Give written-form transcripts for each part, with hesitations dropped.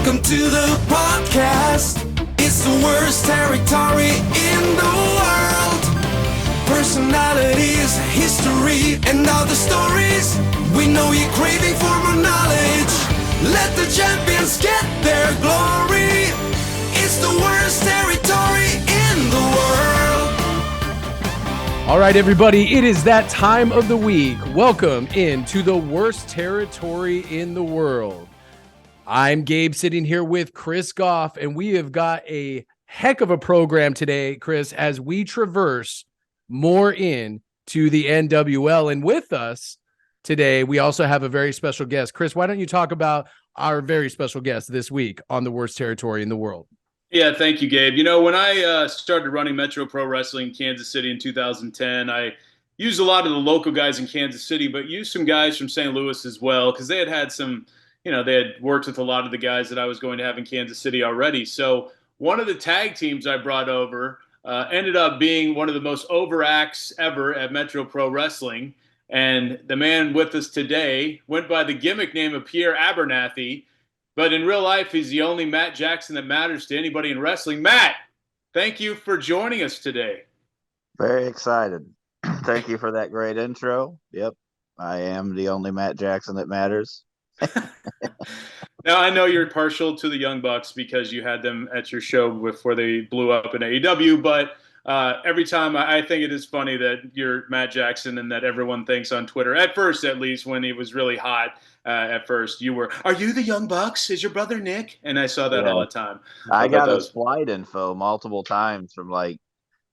Welcome to the podcast. It's the worst territory in the world. Personalities, history, and other stories. We know you're craving for more knowledge. Let the champions get their glory. It's the worst territory in the world. All right, everybody, it is that time of the week. Welcome into the worst territory in the world. I'm Gabe, sitting here with Chris Goff, and we have got a heck of a program today, Chris, as we traverse more into the NWL. And with us today, we also have a very special guest. Chris, why don't you talk about our very special guest this week on the worst territory in the world? Yeah, thank you, Gabe. You know, when I started running Metro Pro Wrestling in Kansas City in 2010, I used a lot of the local guys in Kansas City, but used some guys from St. Louis as well, because they had some, they had worked with a lot of the guys that I was going to have in Kansas City already. So one of the tag teams I brought over ended up being one of the most over acts ever at Metro Pro Wrestling. And the man with us today went by the gimmick name of Pierre Abernathy, but in real life, he's the only Matt Jackson that matters to anybody in wrestling. Matt, thank you for joining us today. Very excited. Thank you for that great intro. Yep, I am the only Matt Jackson that matters. Now, I know you're partial to the Young Bucks because you had them at your show before they blew up in AEW, but every time I think it is funny that you're Matt Jackson and that everyone thinks on Twitter, at first at least when he was really hot, at first you were, are you the Young Bucks? Is your brother Nick? And I saw that all the time. I got his flight info multiple times from like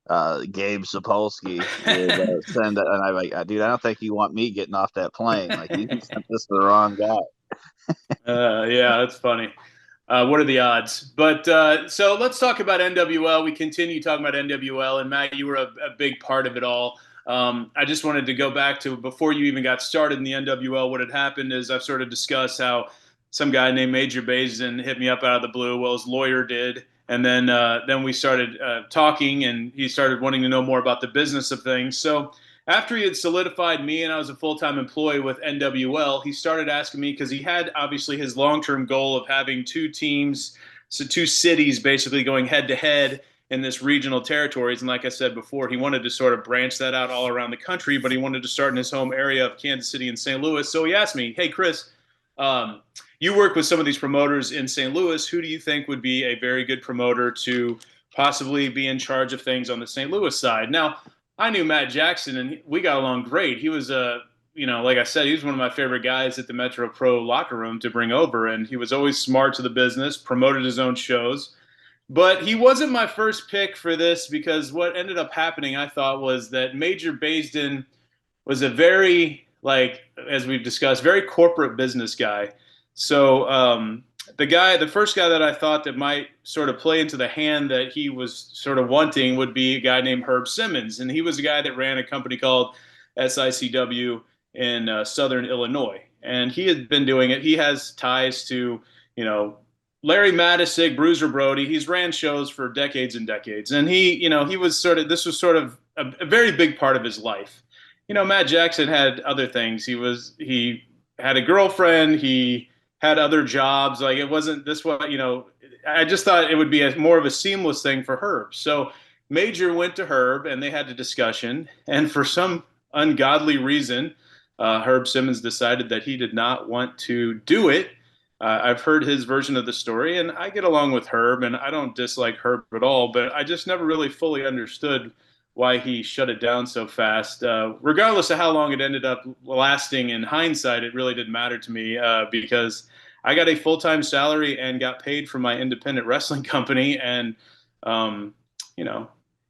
Gabe Sapolsky would send it, and I'm like, dude, I don't think you want me getting off that plane. Like, you sent this to the wrong guy. Yeah, that's funny. What are the odds? But so let's talk about NWL. We continue talking about NWL, and Matt, you were a big part of it all. I just wanted to go back to before you even got started in the NWL. What had happened is I've sort of discussed how some guy named Major Basin hit me up out of the blue. Well, his lawyer did. And then we started talking, and he started wanting to know more about the business of things. So after he had solidified me and I was a full-time employee with NWL, he started asking me, because he had obviously his long-term goal of having two teams, so two cities basically going head-to-head in this regional territories. And like I said before, he wanted to sort of branch that out all around the country, but he wanted to start in his home area of Kansas City and St. Louis. So he asked me, hey, Chris, you work with some of these promoters in St. Louis. Who do you think would be a very good promoter to possibly be in charge of things on the St. Louis side? Now, I knew Matt Jackson, and we got along great. He was like I said, he was one of my favorite guys at the Metro Pro locker room to bring over, and he was always smart to the business, promoted his own shows. But he wasn't my first pick for this, because what ended up happening, I thought, was that Major Basin was a very, as we've discussed, very corporate business guy. So the first guy that I thought that might sort of play into the hand that he was sort of wanting would be a guy named Herb Simmons. And he was a guy that ran a company called SICW in Southern Illinois. And he had been doing it. He has ties to, Larry Matisic, Bruiser Brody. He's ran shows for decades and decades. And he was this was sort of a very big part of his life. Matt Jackson had other things. He had a girlfriend. He had other jobs. Like, it wasn't this one, I just thought it would be more of a seamless thing for Herb. So Major went to Herb, and they had a discussion. And for some ungodly reason, Herb Simmons decided that he did not want to do it. I've heard his version of the story, and I get along with Herb, and I don't dislike Herb at all, but I just never really fully understood why he shut it down so fast. Regardless of how long it ended up lasting, in hindsight, it really didn't matter to me because I got a full-time salary and got paid for my independent wrestling company, and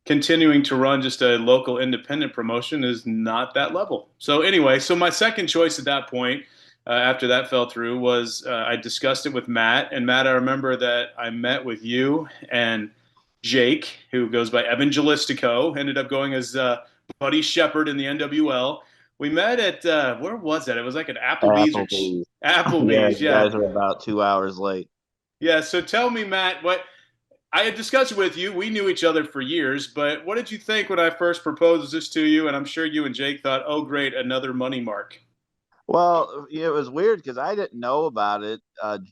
continuing to run just a local independent promotion is not that level. So anyway, so my second choice at that point, after that fell through, was I discussed it with Matt. And Matt, I remember that I met with you and Jake, who goes by Evangelistico, ended up going as Buddy Shepherd in the NWL. We met at, where was that? It was like at Applebee's. Applebee's, yeah. You guys are about 2 hours late. Yeah, so tell me, Matt, what I had discussed with you. We knew each other for years, but what did you think when I first proposed this to you? And I'm sure you and Jake thought, oh, great, another money mark. Well, it was weird because I didn't know about it.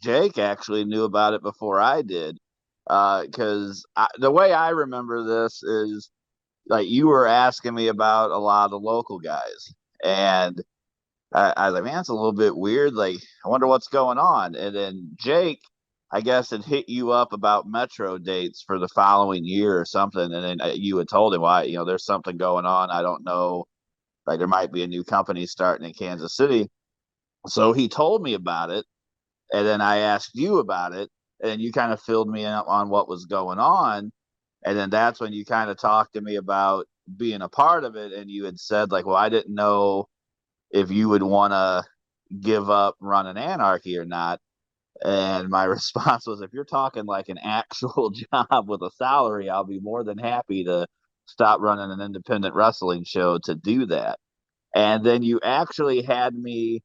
Jake actually knew about it before I did. Because the way I remember this is like you were asking me about a lot of the local guys, and I was like, man, it's a little bit weird. Like, I wonder what's going on. And then Jake, I guess, had hit you up about Metro dates for the following year or something, and then you had told him, why, there's something going on. I don't know. Like, there might be a new company starting in Kansas City. So he told me about it, and then I asked you about it, and you kind of filled me in on what was going on. And then that's when you kind of talked to me about being a part of it, and you had said like, well, I didn't know if you would want to give up running Anarchy or not. And my response was, if you're talking like an actual job with a salary, I'll be more than happy to stop running an independent wrestling show to do that. And then you actually had me,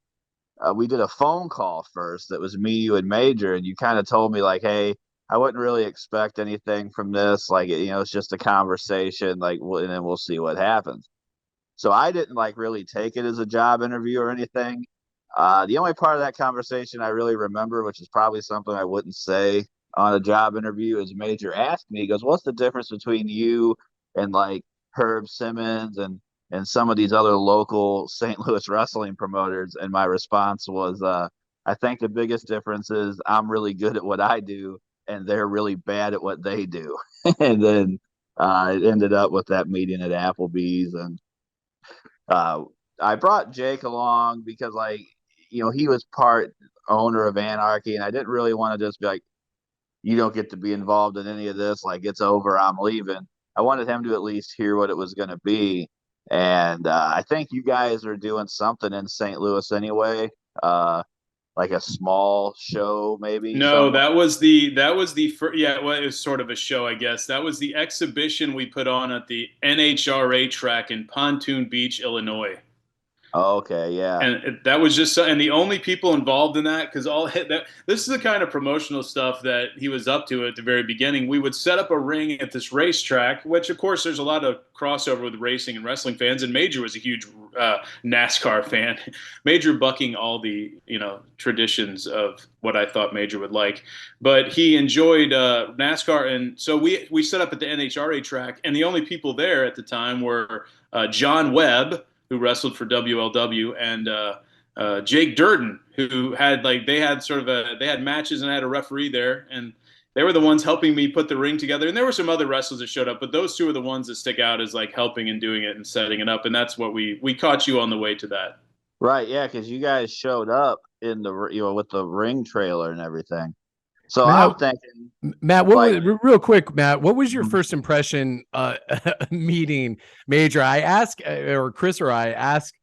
we did a phone call first that was me, you, and Major. And you kind of told me, like, hey, I wouldn't really expect anything from this. Like, it's just a conversation, like, and then we'll see what happens. So I didn't like really take it as a job interview or anything. The only part of that conversation I really remember, which is probably something I wouldn't say on a job interview, is Major asked me, he goes, "What's the difference between you and like Herb Simmons and some of these other local St. Louis wrestling promoters?" And my response was, "I think the biggest difference is I'm really good at what I do, and they're really bad at what they do." And then it ended up with that meeting at Applebee's, and uh, I brought Jake along because, like, he was part owner of Anarchy, and I didn't really want to just be like, you don't get to be involved in any of this. Like, it's over. I'm leaving. I wanted him to at least hear what it was going to be. And I think you guys are doing something in St. Louis anyway, like a small show, maybe No, somewhere. that was the first, yeah, well, it was sort of a show, I guess. That was the exhibition we put on at the NHRA track in Pontoon Beach, Illinois. Okay, yeah. And that was just and the only people involved in that, because all that this is the kind of promotional stuff that he was up to at the very beginning. We would set up a ring at this racetrack, which of course there's a lot of crossover with racing and wrestling fans, and Major was a huge NASCAR fan. Major bucking all the traditions of what I thought Major would like, but he enjoyed NASCAR, and so we set up at the NHRA track, and the only people there at the time were John Webb, who wrestled for WLW, and Jake Durden, who had they had they had matches and had a referee there, and they were the ones helping me put the ring together. And there were some other wrestlers that showed up, but those two are the ones that stick out as like helping and doing it and setting it up. And that's what we caught you on the way to that. Right, yeah, because you guys showed up in the with the ring trailer and everything. So Matt, I'm thinking, Matt, what like, was real quick, Matt? What was your first impression meeting Major? I ask, or Chris or I ask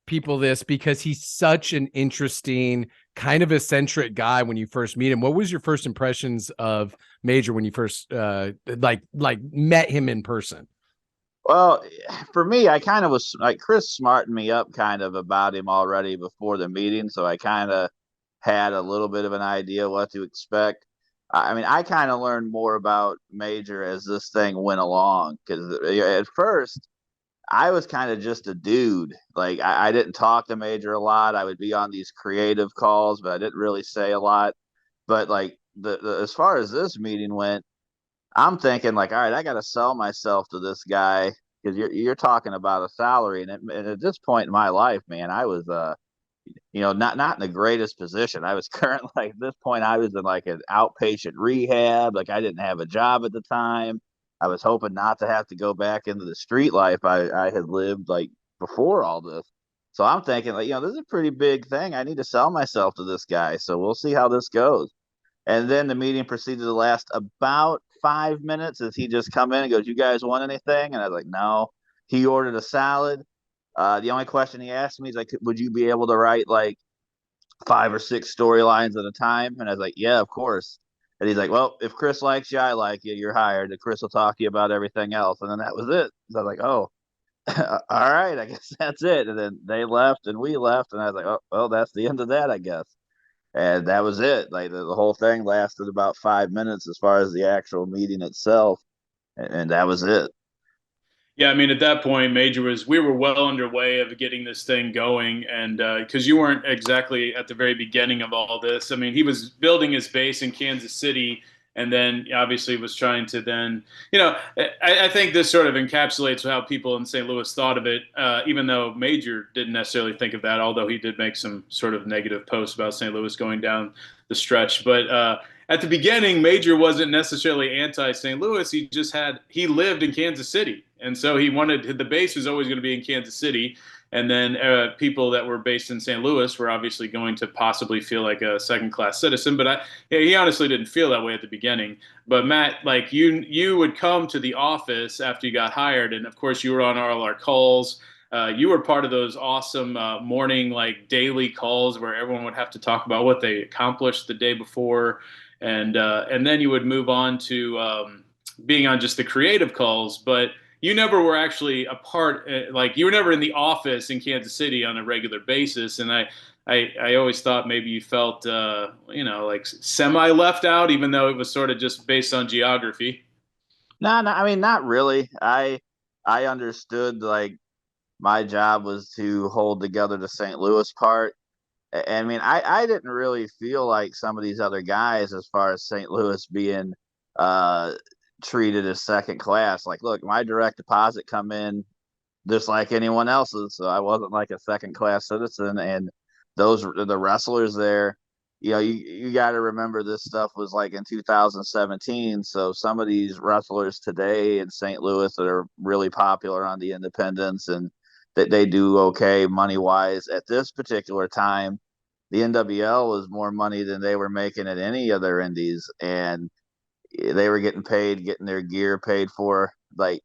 people this because he's such an interesting, kind of eccentric guy when you first meet him. What was your first impressions of Major when you first like met him in person? well, for me, I kind of was like, Chris smartened me up kind of about him already before the meeting, so I kind of had a little bit of an idea what to expect. I mean, I kind of learned more about Major as this thing went along because at first I was kind of just a dude. Like, I didn't talk to Major a lot. I would be on these creative calls, but I didn't really say a lot. But like the as far as this meeting went, I'm thinking like, all right, I got to sell myself to this guy because you're talking about a salary, and at this point in my life, man, I was not in the greatest position. I was currently like at this point, I was in like an outpatient rehab. Like, I didn't have a job at the time. I was hoping not to have to go back into the street life I had lived like before all this. So I'm thinking like, this is a pretty big thing. I need to sell myself to this guy. So we'll see how this goes. And then the meeting proceeded to last about 5 minutes as he just come in and goes, "You guys want anything?" And I was like, "No." He ordered a salad. The only question he asked me is like, "Would you be able to write like 5 or 6 storylines at a time?" And I was like, "Yeah, of course." And he's like, "Well, if Chris likes you, I like you. You're hired. And Chris will talk to you about everything else." And then that was it. So I was like, "Oh, all right. I guess that's it." And then they left and we left. And I was like, "Oh, well, that's the end of that, I guess." And that was it. Like the whole thing lasted about 5 minutes as far as the actual meeting itself, and that was it. Yeah, I mean, at that point, we were well underway of getting this thing going. And because you weren't exactly at the very beginning of all this, I mean, he was building his base in Kansas City and then obviously was trying to then, I think this sort of encapsulates how people in St. Louis thought of it, even though Major didn't necessarily think of that, although he did make some sort of negative posts about St. Louis going down the stretch. But at the beginning, Major wasn't necessarily anti St. Louis. He lived in Kansas City. And so the base was always going to be in Kansas City. And then people that were based in St. Louis were obviously going to possibly feel like a second class citizen. But he honestly didn't feel that way at the beginning. But Matt, like you would come to the office after you got hired. And of course, you were on all our calls. You were part of those awesome morning, like daily calls where everyone would have to talk about what they accomplished the day before. And then you would move on to being on just the creative calls. But you never were actually a part, like you were never in the office in Kansas City on a regular basis. And I always thought maybe you felt, like semi left out, even though it was sort of just based on geography. No, I mean, not really. I understood like my job was to hold together the St. Louis part. I mean, I didn't really feel like some of these other guys, as far as St. Louis being uh, treated as second class. Like, look, my direct deposit come in just like anyone else's, so I wasn't like a second class citizen. And the wrestlers there, you got to remember this stuff was like in 2017. So some of these wrestlers today in St. Louis that are really popular on the independents and that they do okay money wise at this particular time, the NWL was more money than they were making at any other indies, and they were getting paid, getting their gear paid for. Like,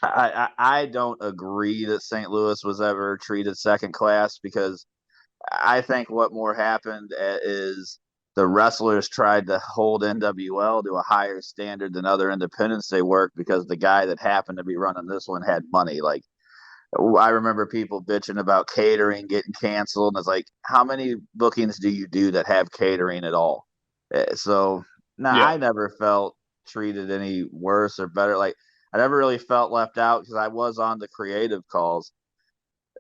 I don't agree that St. Louis was ever treated second class, because I think what more happened is the wrestlers tried to hold NWL to a higher standard than other independents they worked, because the guy that happened to be running this one had money. Like, I remember people bitching about catering getting canceled, and it's like, how many bookings do you do that have catering at all? So, no, Yeah. I never felt treated any worse or better. Like, I never really felt left out because I was on the creative calls.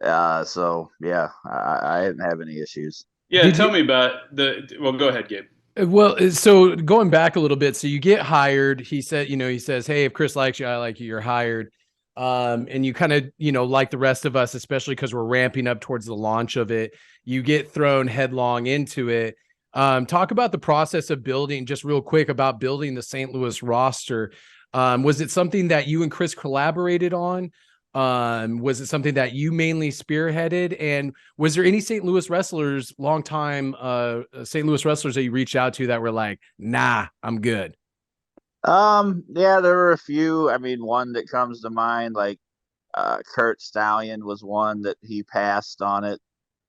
So yeah, I didn't have any issues. Yeah. Did Tell you? me about well, go ahead, Gabe. Well, so going back a little bit, so you get hired. He said, he says, "Hey, if Chris likes you, I like you. You're hired." And you kind of, like the rest of us, especially because we're ramping up towards the launch of it, you get thrown headlong into it. Talk about the process of building, just real quick, about building the St. Louis roster. Was it something that you and Chris collaborated on? Was it something that you mainly spearheaded? And was there any St. Louis wrestlers, longtime St. Louis wrestlers that you reached out to that were like, nah, I'm good? Yeah, there were a few. I mean, one that comes to mind, like Kurt Stallion was one that he passed on it,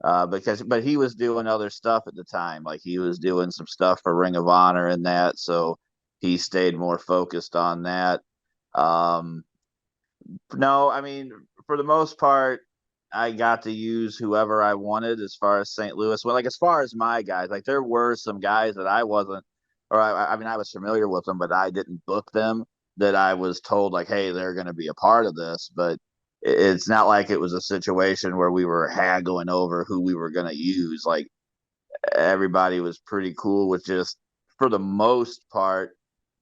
but he was doing other stuff at the time. Like, he was doing some stuff for Ring of Honor and that, so he stayed more focused on that. Um, no, I mean, for the most part, I got to use whoever I wanted as far as St. Louis. Well, like, as far as my guys, like, there were some guys that I wasn't, or I mean, I was familiar with them, but I didn't book them, that I was told, like, hey, they're going to be a part of this. But it's not like it was a situation where we were haggling over who we were going to use. Like, everybody was pretty cool with just, for the most part,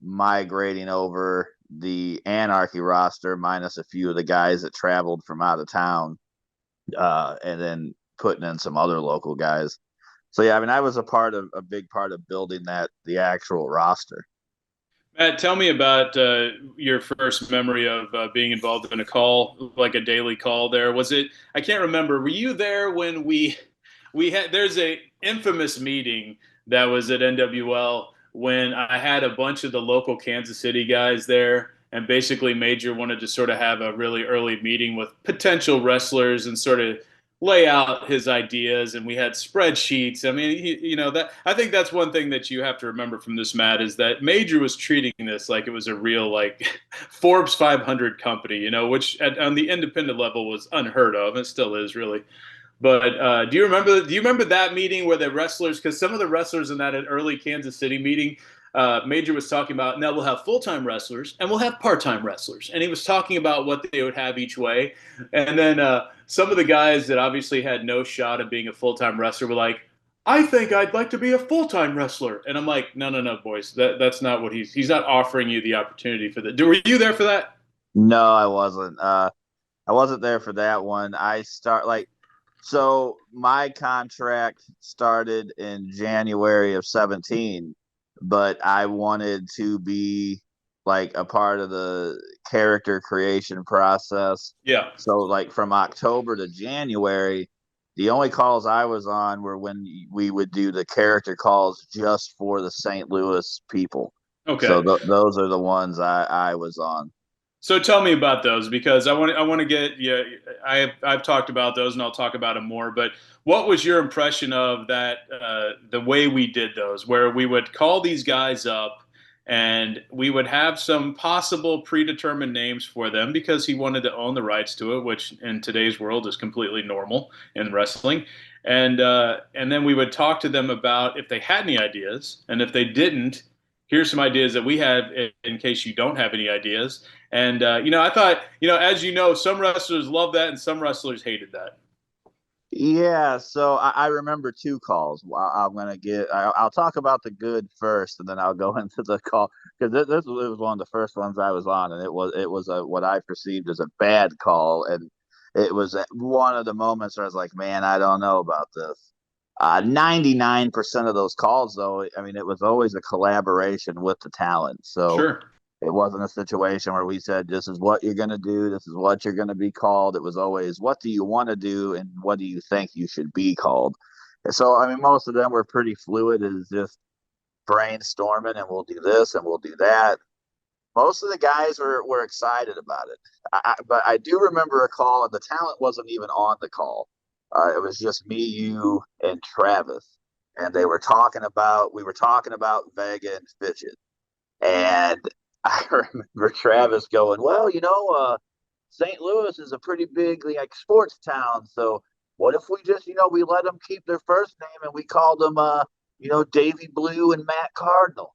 migrating over the Anarchy roster, minus a few of the guys that traveled from out of town, and then putting in some other local guys. So yeah, I mean, I was a big part of building the actual roster. Matt, tell me about your first memory of being involved in a call, like a daily call. There was it. I can't remember. Were you there when we had? There's a infamous meeting that was at NWL when I had a bunch of the local Kansas City guys there, and basically Major wanted to sort of have a really early meeting with potential wrestlers and sort of lay out his ideas, and we had spreadsheets. I mean, that I think that's one thing that you have to remember from this, Matt, is that Major was treating this like it was a real like Forbes 500 company, which on the independent level was unheard of. It still is, really. But do you remember that meeting where the wrestlers, because some of the wrestlers in that early Kansas City meeting, Major was talking about, now we'll have full-time wrestlers and we'll have part-time wrestlers. And he was talking about what they would have each way. And then some of the guys that obviously had no shot of being a full-time wrestler were like, I think I'd like to be a full-time wrestler. And I'm like, no, boys, that's not what he's not offering you the opportunity for that. Were you there for that? No, I wasn't. I wasn't there for that one. So my contract started in January of 17, but I wanted to be like a part of the character creation process. Yeah. So like from October to January, the only calls I was on were when we would do the character calls just for the St. Louis people. Okay. So those are the ones I was on. So tell me about those, because I want to get, yeah, I've talked about those and I'll talk about them more, but what was your impression of that, the way we did those, where we would call these guys up and we would have some possible predetermined names for them because he wanted to own the rights to it, which in today's world is completely normal in wrestling. And then we would talk to them about if they had any ideas, and if they didn't, here's some ideas that we have in case you don't have any ideas. And I thought, as you know, some wrestlers love that and some wrestlers hated that. Yeah, so I remember two calls. I'll talk about the good first, and then I'll go into the call because this was one of the first ones I was on, and it was what I perceived as a bad call, and it was one of the moments where I was like, man, I don't know about this. 99% of those calls, though, I mean, it was always a collaboration with the talent. So Sure. it wasn't a situation where we said, this is what you're going to do. This is what you're going to be called. It was always, what do you want to do? And what do you think you should be called? And so, I mean, most of them were pretty fluid. It's just brainstorming and we'll do this and we'll do that. Most of the guys were excited about it. But I do remember a call, and the talent wasn't even on the call. It was just me, you, and Travis. And we were talking about Vega and Fitchett. And I remember Travis going, well, St. Louis is a pretty big like sports town. So what if we just, we let them keep their first name and we call them, Davy Blue and Matt Cardinal.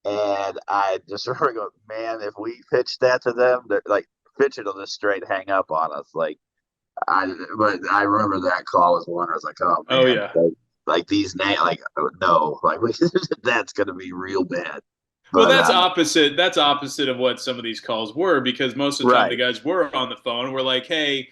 And I just remember going, man, if we pitch that to them, they're like, pitch it will just straight hang up on us. But I remember that call was one. I was like, oh man, Oh yeah. like these names, like no, like that's gonna be real bad. Well, But that's opposite. That's opposite of what some of these calls were, because most of the time the right, guys were on the phone. We're like, hey,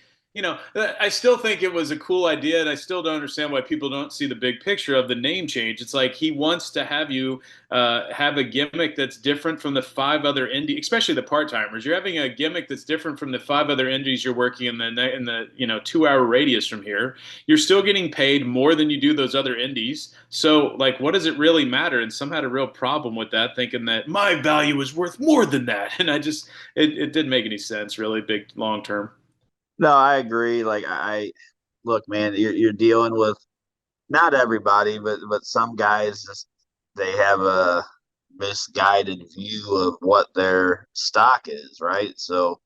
I still think it was a cool idea, and I still don't understand why people don't see the big picture of the name change. It's like he wants to have you have a gimmick that's different from the five other indies, especially the part timers. You're having a gimmick that's different from the five other indies you're working in the 2 hour radius from here. You're still getting paid more than you do those other indies. So like, what does it really matter? And some had a real problem with that, thinking that my value is worth more than that. And it didn't make any sense, really, big long term. no, I agree. Like I look, man, you're dealing with not everybody, but some guys just they have a misguided view of what their stock is, right? So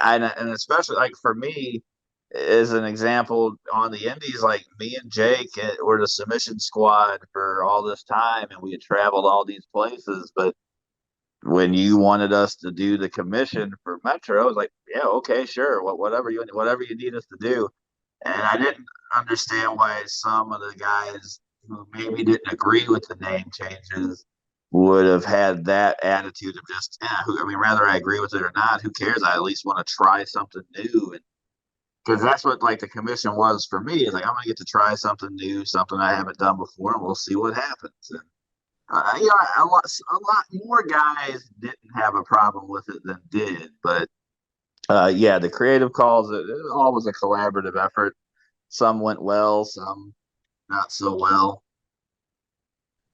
and especially like for me, as an example on the Indies, like me and Jake were the submission squad for all this time, and we had traveled all these places. But when you wanted us to do the commission for Metro, I was like, yeah, okay, sure, whatever you need us to do. And I didn't understand why some of the guys who maybe didn't agree with the name changes would have had that attitude of just, whether I agree with it or not, who cares? I at least want to try something new. And because that's what like the commission was for me. Is like I'm gonna get to try something new, something I haven't done before, and we'll see what happens. And a lot more guys didn't have a problem with it than did, but yeah, the creative calls, it all was a collaborative effort. Some went well, some not so well.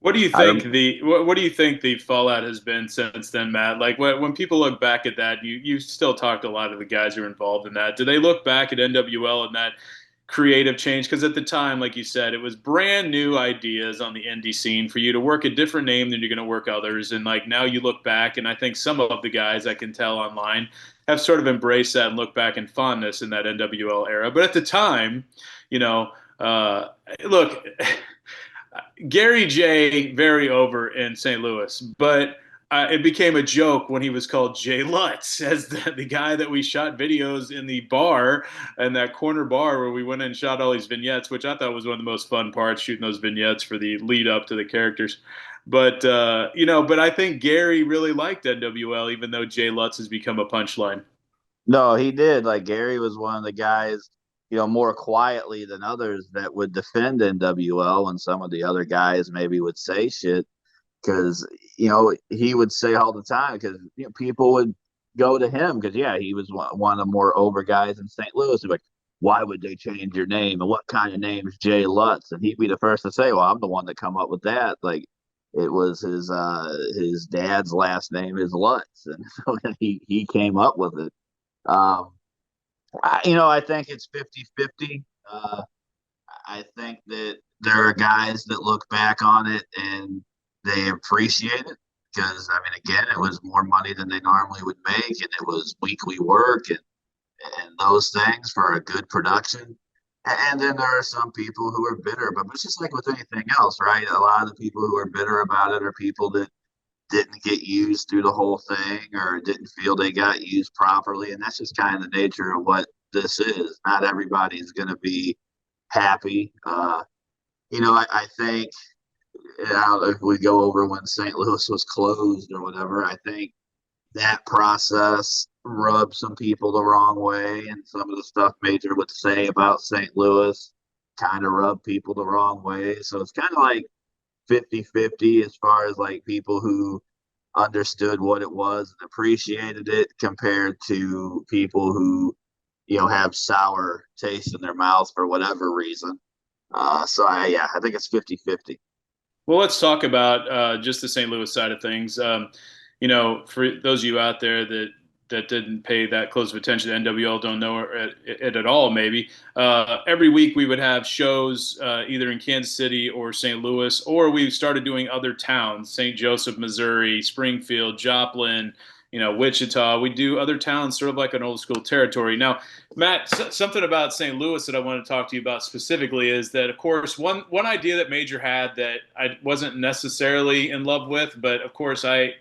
What do you I think rem- what do you think the fallout has been since then, Matt? Like when people look back at that, you still talk to a lot of the guys who are involved in that. Do they look back at NWL and that creative change? Because at the time, like you said, it was brand new ideas on the indie scene for you to work a different name than you're going to work others. And like now you look back, and I think some of the guys I can tell online have sort of embraced that and look back in fondness in that NWL era. But at the time, you know, look. Gary J, very over in St. Louis, but it became a joke when he was called Jay Lutz as the guy that we shot videos in the bar and that corner bar where we went and shot all these vignettes, which I thought was one of the most fun parts, shooting those vignettes for the lead up to the characters. But but I think Gary really liked NWL, even though Jay Lutz has become a punchline. No, he did. Like Gary was one of the guys, more quietly than others that would defend NWL, and some of the other guys maybe would say shit because he would say all the time because people would go to him because he was one of the more over guys in St. Louis. Like, why would they change your name and what kind of name is Jay Lutz? And he'd be the first to say, "Well, I'm the one that come up with that." Like it was his dad's last name is Lutz, and so he came up with it. Um, I think it's 50-50. I think that there are guys that look back on it and they appreciate it because, I mean, again, it was more money than they normally would make, and it was weekly work and those things for a good production. And then there are some people who are bitter, but it's just like with anything else, right? A lot of the people who are bitter about it are people that didn't get used through the whole thing or didn't feel they got used properly. And that's just kind of the nature of what this is. Not everybody's going to be happy. I think if we go over when St. Louis was closed or whatever, I think that process rubbed some people the wrong way. And some of the stuff Major would say about St. Louis kind of rubbed people the wrong way. So it's kind of like 50-50 as far as like people who understood what it was and appreciated it compared to people who have sour taste in their mouth for whatever reason. I think it's 50-50. Well, let's talk about just the St. Louis side of things. For those of you out there that didn't pay that close of attention to NWL, don't know it at all, maybe. Every week we would have shows either in Kansas City or St. Louis, or we started doing other towns, St. Joseph, Missouri, Springfield, Joplin, Wichita. We do other towns, sort of like an old school territory. Now, Matt, something about St. Louis that I want to talk to you about specifically is that, of course, one idea that Major had that I wasn't necessarily in love with, but of course I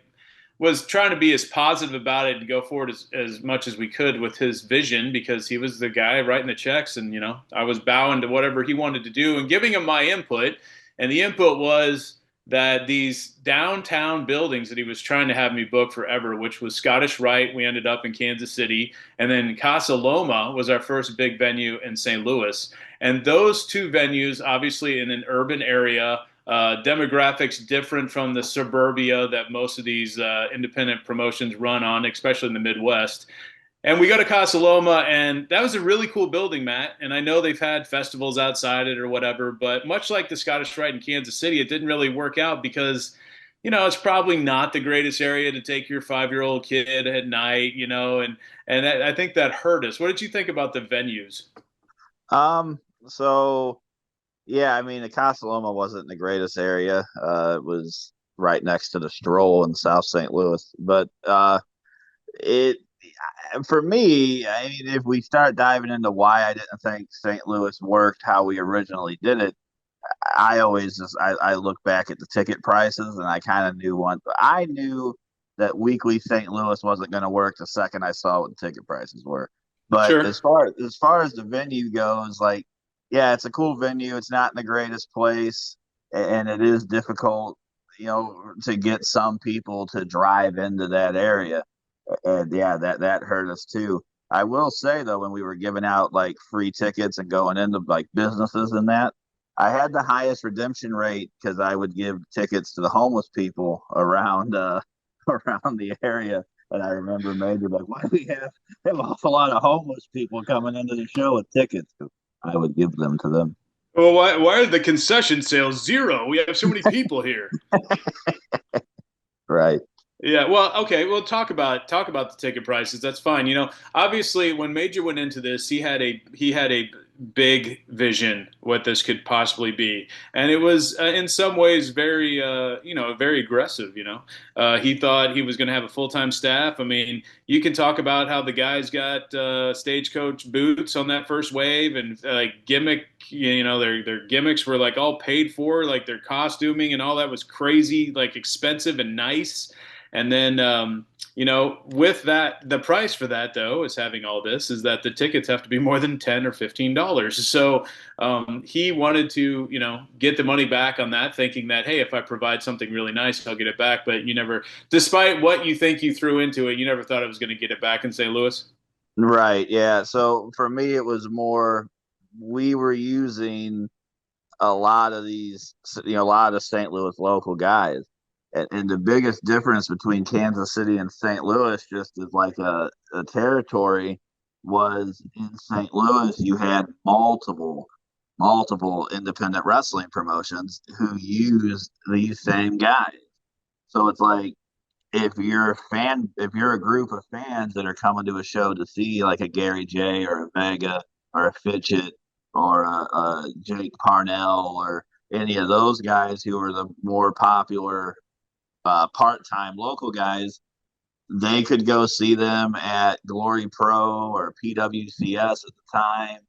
was trying to be as positive about it and go forward as much as we could with his vision because he was the guy writing the checks and, I was bowing to whatever he wanted to do and giving him my input. And the input was that these downtown buildings that he was trying to have me book forever, which was Scottish Rite, we ended up in Kansas City, and then Casa Loma was our first big venue in St. Louis. And those two venues, obviously in an urban area, demographics different from the suburbia that most of these independent promotions run on, especially in the Midwest. And we go to Casa Loma, and that was a really cool building, Matt. And I know they've had festivals outside it or whatever, but much like the Scottish Rite in Kansas City, it didn't really work out because, it's probably not the greatest area to take your 5-year-old kid at night, and I think that hurt us. What did you think about the venues? So yeah, I mean, the Casa Loma wasn't the greatest area. It was right next to the Stroll in South St. Louis, but it for me, I mean, if we start diving into why I didn't think St. Louis worked how we originally did it, I always I look back at the ticket prices and I kind of I knew that weekly St. Louis wasn't going to work the second I saw what the ticket prices were. But Sure. as far as the venue goes, like, yeah, it's a cool venue. It's not in the greatest place, and it is difficult, to get some people to drive into that area. And yeah, that hurt us too. I will say though, when we were giving out like free tickets and going into like businesses and that, I had the highest redemption rate because I would give tickets to the homeless people around around the area. And I remember Major like, why do we have an awful lot of homeless people coming into the show with tickets? I would give them to them. Well, why are the concession sales zero? We have so many people here. Right. Yeah, well, okay. Well, talk about the ticket prices. That's fine. Obviously, when Major went into this, he had a big vision what this could possibly be, and it was in some ways very very aggressive. He thought he was going to have a full-time staff. I mean, you can talk about how the guys got stagecoach boots on that first wave, and gimmick, their gimmicks were like all paid for, like their costuming and all that was crazy, like expensive and nice. And then with that, the price for that though is having all this is that the tickets have to be more than $10 or $15. So he wanted to, get the money back on that, thinking that, hey, if I provide something really nice, I'll get it back. But you never, despite what you think you threw into it, you never thought it was going to get it back in St. Louis. Right. Yeah. So for me, it was more we were using a lot of these, a lot of St. Louis local guys. And the biggest difference between Kansas City and St. Louis, just as like a territory, was in St. Louis, you had multiple independent wrestling promotions who used these same guys. So it's like if you're a group of fans that are coming to a show to see like a Gary J or a Vega or a Fitchett or a Jake Parnell or any of those guys who are the more popular part-time local guys, they could go see them at Glory Pro or PWCS at the time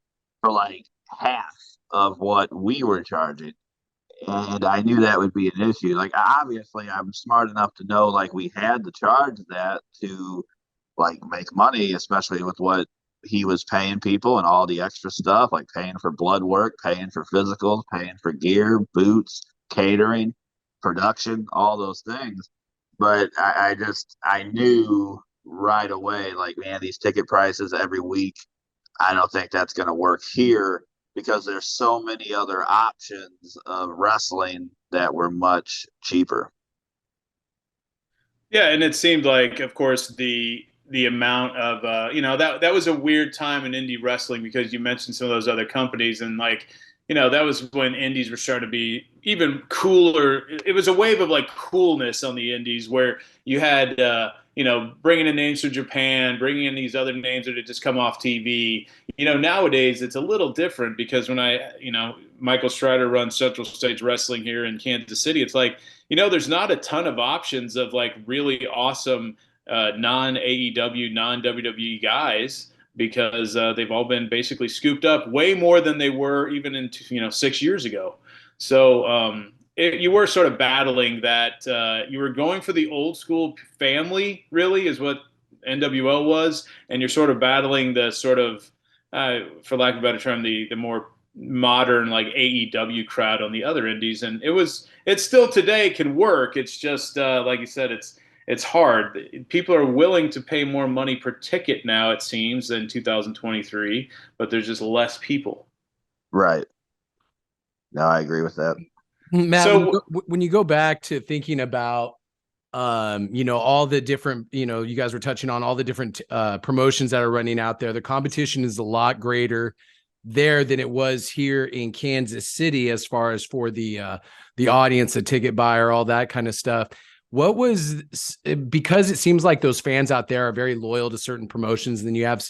for like half of what we were charging. And I knew that would be an issue. Like, obviously, I'm smart enough to know like we had to charge that to like make money, especially with what he was paying people and all the extra stuff, like paying for blood work, paying for physicals, paying for gear, boots, catering, production, all those things. But I knew right away, like, man, these ticket prices every week, I don't think that's going to work here because there's so many other options of wrestling that were much cheaper. Yeah, and it seemed like, of course, the amount of that was a weird time in indie wrestling because you mentioned some of those other companies, and like that was when indies were starting to be even cooler. It was a wave of like coolness on the indies where you had bringing in names from Japan, bringing in these other names that had just come off TV. Nowadays it's a little different because when Michael Strider runs Central Stage Wrestling here in Kansas City, it's like there's not a ton of options of like really awesome non AEW, non WWE guys because they've all been basically scooped up way more than they were even in 6 years ago. So you were sort of battling that. You were going for the old school family, really, is what NWL was, and you're sort of battling the sort of, for lack of a better term, the more modern like AEW crowd on the other indies, and it still today can work. It's just like you said, it's hard. People are willing to pay more money per ticket now, it seems, than 2023, but there's just less people. Right. No, I agree with that. Matt, So when you go back to thinking about all the different, you guys were touching on all the different promotions that are running out there, the competition is a lot greater there than it was here in Kansas City as far as for the audience, the ticket buyer, all that kind of stuff. What was, because it seems like those fans out there are very loyal to certain promotions, and then you have,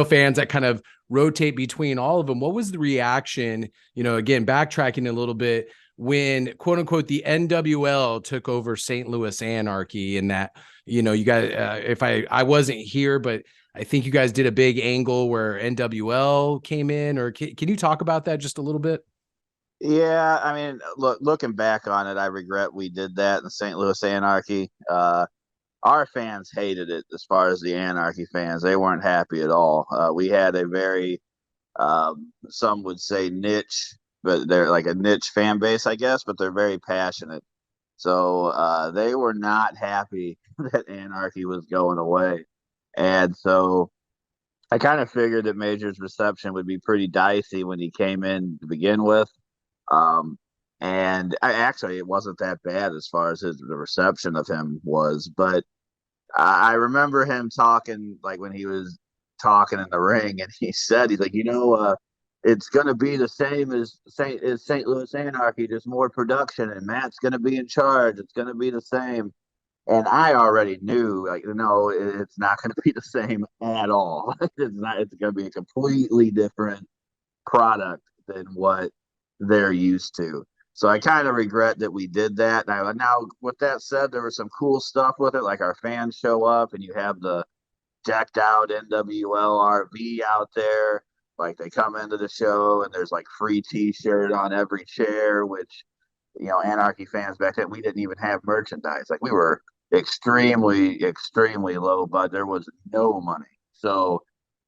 fans that kind of rotate between all of them. What was the reaction, again, backtracking a little bit, when quote unquote the NWL took over St. Louis Anarchy, and that, you guys, if I wasn't here, but I think you guys did a big angle where NWL came in, or can you talk about that just a little bit? Yeah, I mean, looking back on it, I regret we did that in St. Louis Anarchy. Our fans hated it. As far as the Anarchy fans, they weren't happy at all. We had a very, some would say niche, but they're like a niche fan base, I guess, but they're very passionate. So they were not happy that Anarchy was going away. And so I kind of figured that Major's reception would be pretty dicey when he came in to begin with. Um, and actually, it wasn't that bad as far as the reception of him was. But I remember him talking, like when he was talking in the ring, and he said, he's like, it's going to be the same as St. Louis Anarchy, just more production, and Matt's going to be in charge. It's going to be the same. And I already knew, like, no, it's not going to be the same at all. It's not. It's going to be a completely different product than what they're used to. So I kind of regret that we did that. Now, with that said, there was some cool stuff with it, like our fans show up and you have the decked out NWL RV out there. Like they come into the show and there's like free T-shirt on every chair, which Anarchy fans back then, we didn't even have merchandise. Like we were extremely low, but there was no money. So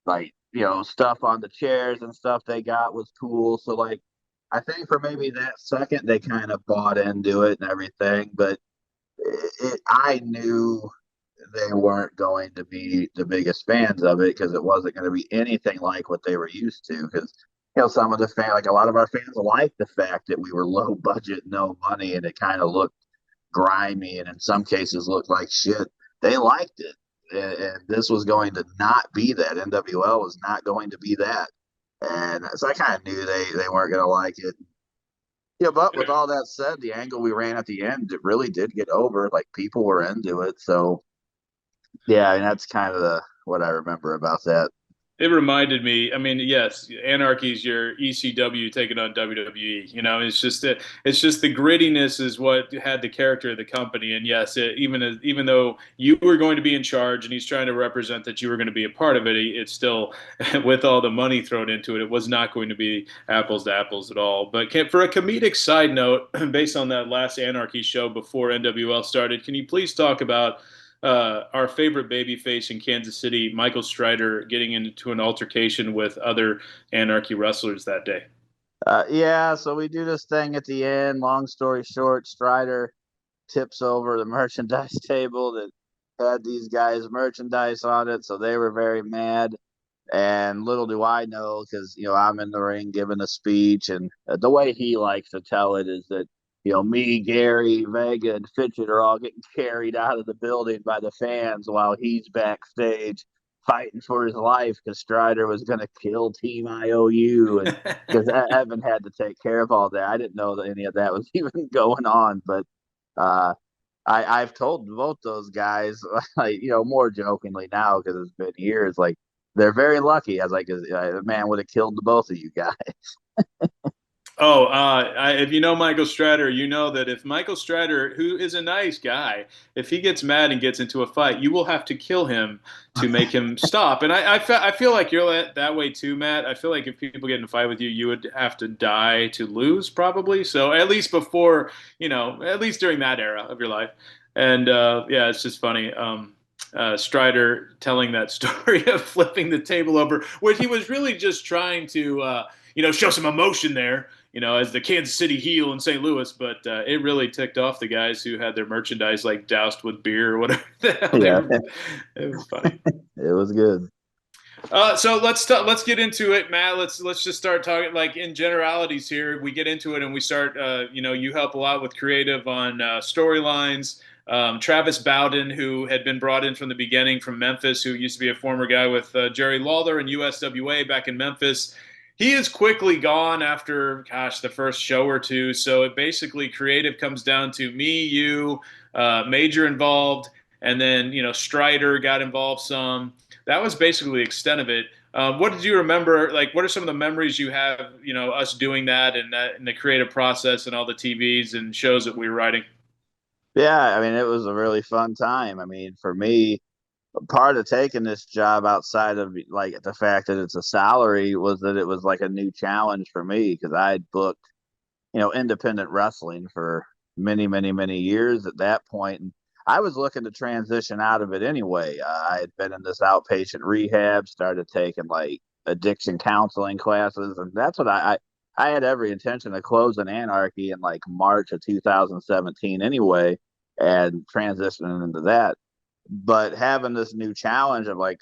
like, stuff on the chairs and stuff they got was cool. So like I think for maybe that second they kind of bought into it and everything, but I knew they weren't going to be the biggest fans of it because it wasn't going to be anything like what they were used to. Because some of the fans, like a lot of our fans, liked the fact that we were low budget, no money, and it kind of looked grimy, and in some cases looked like shit. They liked it, and this was going to not be that. NWL was not going to be that, and so I kind of knew they weren't going to like it. Yeah, but with all that said, the angle we ran at the end, it really did get over. Like people were into it, so yeah, and that's kind of what I remember about that. It reminded me. I mean, yes, Anarchy's your ECW taking on WWE. It's just the grittiness is what had the character of the company. And yes, even though you were going to be in charge and he's trying to represent that you were going to be a part of it, it's still with all the money thrown into it, it was not going to be apples to apples at all. But for a comedic side note, based on that last Anarchy show before NWL started, can you please talk about our favorite babyface in Kansas City, Michael Strider, getting into an altercation with other Anarchy wrestlers that day? Yeah, so we do this thing at the end. Long story short, Strider tips over the merchandise table that had these guys' merchandise on it, so they were very mad. And little do I know, because I'm in the ring giving a speech, and the way he likes to tell it is that me, Gary, Vega, and Fitchett are all getting carried out of the building by the fans while he's backstage fighting for his life because Strider was going to kill Team IOU, and because Evan had to take care of all that. I didn't know that any of that was even going on, but uh, I've told both those guys, like, more jokingly now because it's been years, like they're very lucky. I was like, the man would have killed the both of you guys. Oh, if you know Michael Strider, you know that if Michael Strider, who is a nice guy, if he gets mad and gets into a fight, you will have to kill him to make him stop. And I feel like you're that way too, Matt. I feel like if people get in a fight with you, you would have to die to lose, probably. So at least before, at least during that era of your life. And yeah, it's just funny. Strider telling that story of flipping the table over, where he was really just trying to, show some emotion there, as the Kansas City heel in St. Louis, but it really ticked off the guys who had their merchandise like doused with beer or whatever the hell. Yeah. It was funny. It was good. So let's get into it, Matt. Let's just start talking like in generalities here. We get into it and we start. You help a lot with creative on storylines. Travis Bowden, who had been brought in from the beginning from Memphis, who used to be a former guy with Jerry Lawler and USWA back in Memphis. He is quickly gone after, the first show or two. So it basically creative comes down to me, you, Major involved, and then Strider got involved some. That was basically the extent of it. What did you remember? Like, what are some of the memories you have? Us doing that and the creative process and all the TVs and shows that we were writing. Yeah, I mean, it was a really fun time. I mean, for me, part of taking this job outside of like the fact that it's a salary was that it was like a new challenge for me because I had booked, independent wrestling for many years at that point. And I was looking to transition out of it anyway. I had been in this outpatient rehab, started taking like addiction counseling classes, and that's what I had every intention of closing Anarchy in like March of 2017 anyway, and transitioning into that. But having this new challenge of like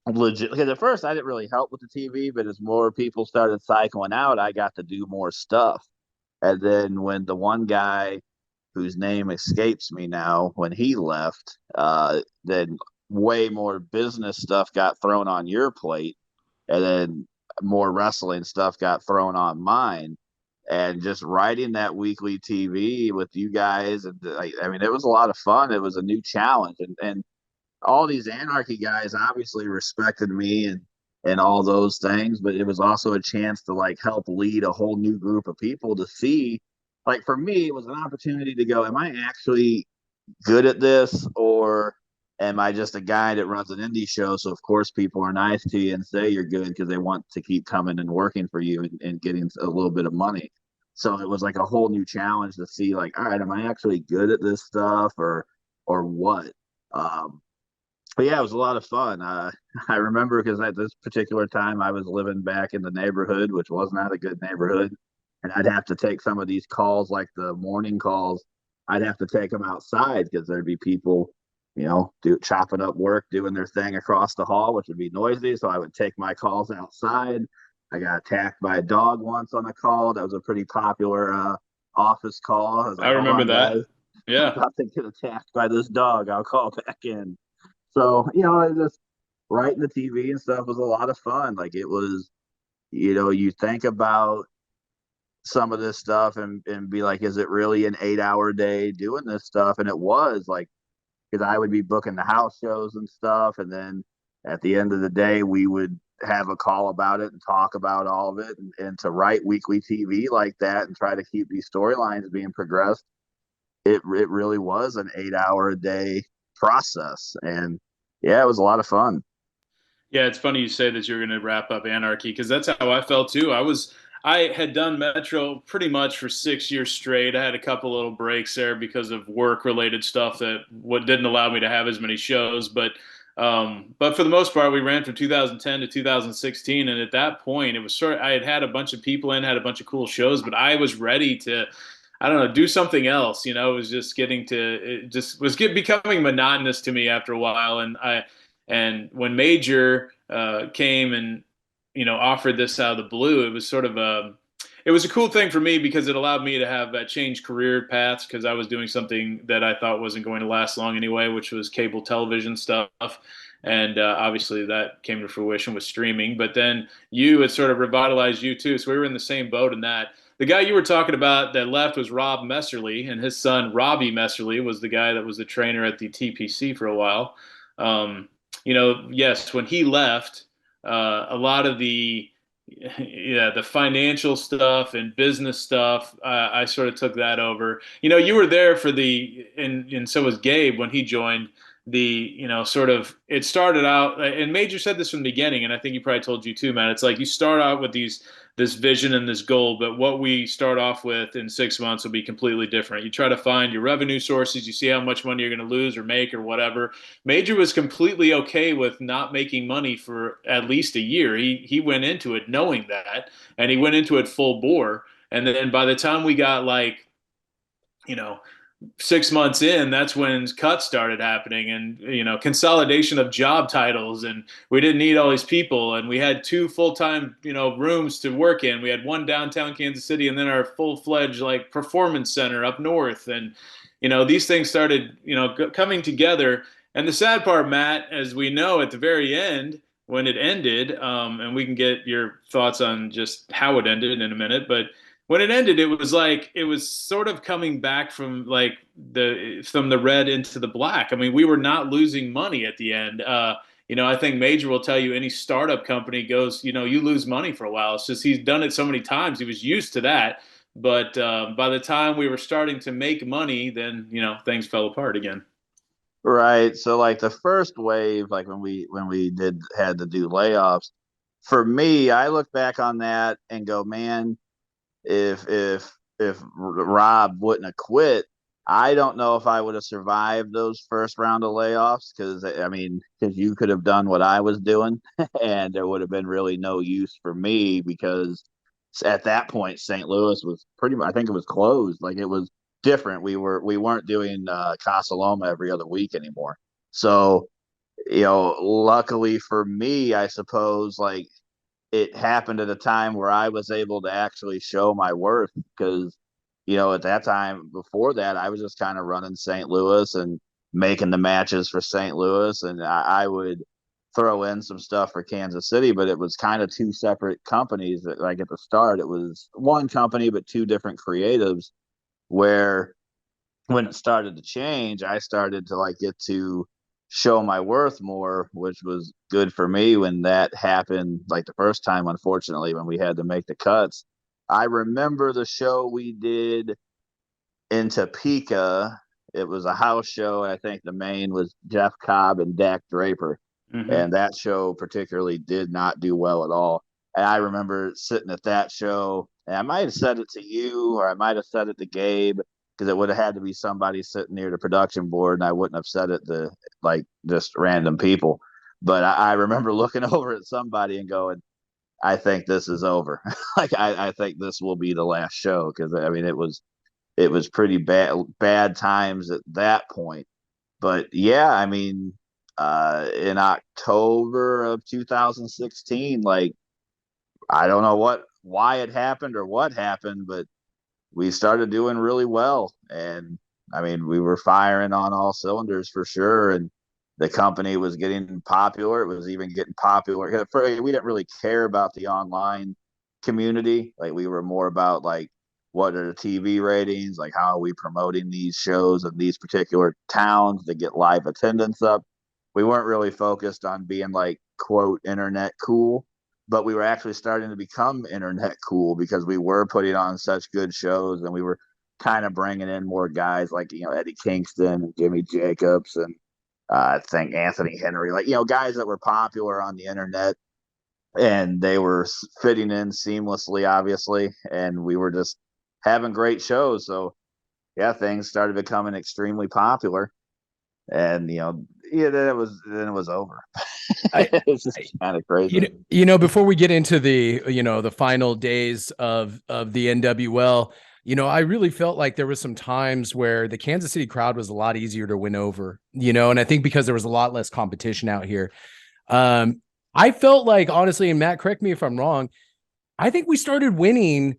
legit, because at first I didn't really help with the TV, but as more people started cycling out, I got to do more stuff. And then when the one guy whose name escapes me now, when he left, then way more business stuff got thrown on your plate, and then more wrestling stuff got thrown on mine. And just writing that weekly TV with you guys, and I mean, it was a lot of fun. It was a new challenge, and all these Anarchy guys obviously respected me, and and all those things, but it was also a chance to like help lead a whole new group of people to see, like for me, it was an opportunity to go, am I actually good at this, or am I just a guy that runs an indie show? So of course people are nice to you and say you're good because they want to keep coming and working for you and getting a little bit of money. So it was like a whole new challenge to see like, all right, am I actually good at this stuff or what? Um, but yeah, it was a lot of fun. I remember because at this particular time I was living back in the neighborhood, which was not a good neighborhood, and I'd have to take some of these calls, like the morning calls. I'd have to take them outside because there'd be people, chopping up work, doing their thing across the hall, which would be noisy. So I would take my calls outside. I got attacked by a dog once on a call. That was a pretty popular office call. I was I like, hold remember on, that. guys. I'm Yeah. about to get attacked by this dog. I'll call back in. So, just writing the TV and stuff was a lot of fun. Like it was, you think about some of this stuff and be like, is it really an 8 hour day doing this stuff? And it was like, because I would be booking the house shows and stuff. And then at the end of the day, we would have a call about it and talk about all of it. And to write weekly TV like that and try to keep these storylines being progressed, it really was an 8 hour a day process. And yeah, it was a lot of fun. Yeah, it's funny you say that you're going to wrap up Anarchy because that's how I felt too. I had done Metro pretty much for 6 years straight. I had a couple little breaks there because of work related stuff that what didn't allow me to have as many shows. But for the most part, we ran from 2010 to 2016, and at that point, it was sort of I had a bunch of people in, had a bunch of cool shows, but I was ready to. I don't know, do something else. It was just becoming monotonous to me after a while, and when Major came and offered this out of the blue, it was a cool thing for me because it allowed me to have change career paths because I was doing something that I thought wasn't going to last long anyway, which was cable television stuff. And obviously that came to fruition with streaming. But then it sort of revitalized you too. So we were in the same boat in that. The guy you were talking about that left was Rob Messerly, and his son Robbie Messerly was the guy that was the trainer at the TPC for a while. Um, yes, when he left, a lot of the financial stuff and business stuff, I sort of took that over. You were there for and so was Gabe when he joined sort of, it started out, and Major said this from the beginning, and I think he probably told you too, Matt. It's like you start out with this vision and this goal, but what we start off with in 6 months will be completely different. You try to find your revenue sources, you see how much money you're going to lose or make or whatever. Major was completely okay with not making money for at least a year. He went into it knowing that, and he went into it full bore. And then by the time we got like, you know, 6 months in, that's when cuts started happening and consolidation of job titles, and we didn't need all these people, and we had two full-time rooms to work in. We had one downtown Kansas City and then our full-fledged like performance center up north, and these things started coming together. And the sad part, Matt, as we know at the very end when it ended, and we can get your thoughts on just how it ended in a minute, but when it ended, it was like it was sort of coming back from like from the red into the black. I mean, we were not losing money at the end. I think Major will tell you any startup company goes, you lose money for a while. It's just he's done it so many times. He was used to that. But by the time we were starting to make money, then things fell apart again. Right. So like the first wave, like when we had to do layoffs, for me, I look back on that and go, man, if Rob wouldn't have quit, I don't know if I would have survived those first round of layoffs because you could have done what I was doing and there would have been really no use for me because at that point St. Louis was pretty much, I think it was closed. Like it was different. We weren't doing Casa Loma every other week anymore. So, luckily for me, I suppose like it happened at a time where I was able to actually show my worth because, at that time before that, I was just kind of running St. Louis and making the matches for St. Louis. And I would throw in some stuff for Kansas City, but it was kind of two separate companies that like at the start, it was one company, but two different creatives where when it started to change, I started to like get to show my worth more, which was good for me when that happened. Like the first time, unfortunately, when we had to make the cuts. I remember the show we did in Topeka. It was a house show. I think the main was Jeff Cobb and Dak Draper. Mm-hmm. And that show particularly did not do well at all. And I remember sitting at that show, and I might have said it to you or I might have said it to Gabe because it would have had to be somebody sitting near the production board, and I wouldn't have said it to like just random people. But I remember looking over at somebody and going, I think this is over. Like I think this will be the last show because I mean it was pretty bad times at that point. But yeah, I mean, in October of 2016, like I don't know why it happened or what happened, but we started doing really well, and I mean we were firing on all cylinders for sure, and the company was getting popular. It was even getting popular. We didn't really care about the online community. Like we were more about like what are the TV ratings, like how are we promoting these shows in these particular towns to get live attendance up. We weren't really focused on being like quote internet cool, but we were actually starting to become internet cool because we were putting on such good shows, and we were kind of bringing in more guys like Eddie Kingston and Jimmy Jacobs and I think Anthony Henry, like guys that were popular on the internet, and they were fitting in seamlessly, obviously, and we were just having great shows. So yeah, things started becoming extremely popular, and yeah, then it was over. I, It's just kind of crazy. Before we get into the final days of the NWL, I really felt like there was some times where the Kansas City crowd was a lot easier to win over, and I think because there was a lot less competition out here. I felt like, honestly, and Matt, correct me if I'm wrong, I think we started winning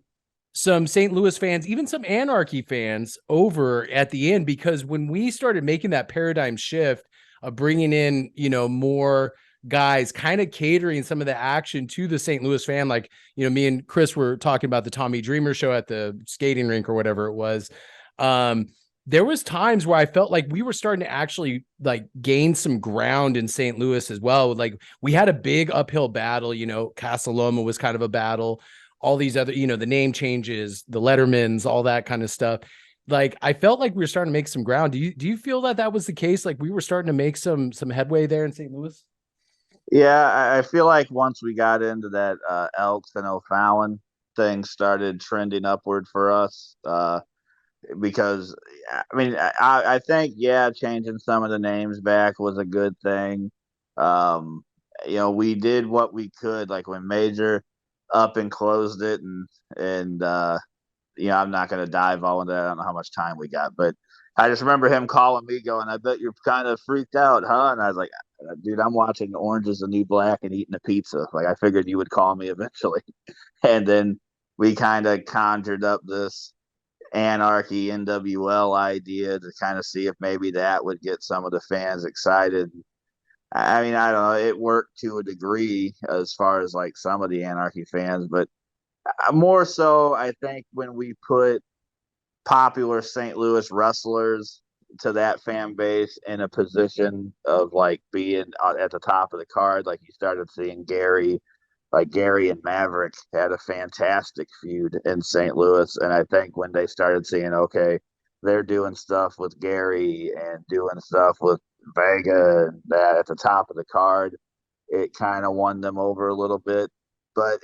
some St. Louis fans, even some Anarchy fans over at the end, because when we started making that paradigm shift of bringing in, more guys kind of catering some of the action to the St. Louis fan, like, me and Chris were talking about the Tommy Dreamer show at the skating rink or whatever it was. There was times where I felt like we were starting to actually like gain some ground in St. Louis as well. Like we had a big uphill battle, Casa Loma was kind of a battle, all these other, the name changes, the Lettermans, all that kind of stuff. Like I felt like we were starting to make some ground. Do you feel that was the case? Like we were starting to make some headway there in St. Louis? Yeah, I feel like once we got into that Elks and O'Fallon, things started trending upward for us. Because I mean, I think changing some of the names back was a good thing. Um, we did what we could, like when Major up and closed it, and I'm not going to dive all into that. I don't know how much time we got, but I just remember him calling me, going, "I bet you're kind of freaked out, huh?" And I was like, "Dude, I'm watching Orange Is the New Black and eating a pizza. Like I figured you would call me eventually." And then we kind of conjured up this Anarchy NWL idea to kind of see if maybe that would get some of the fans excited. I mean, I don't know. It worked to a degree as far as like some of the Anarchy fans, but more so, I think when we put popular St. Louis wrestlers to that fan base in a position of like being at the top of the card, like you started seeing Gary and Maverick had a fantastic feud in St. Louis. And I think when they started seeing, okay, they're doing stuff with Gary and doing stuff with Vega and that at the top of the card, it kind of won them over a little bit. But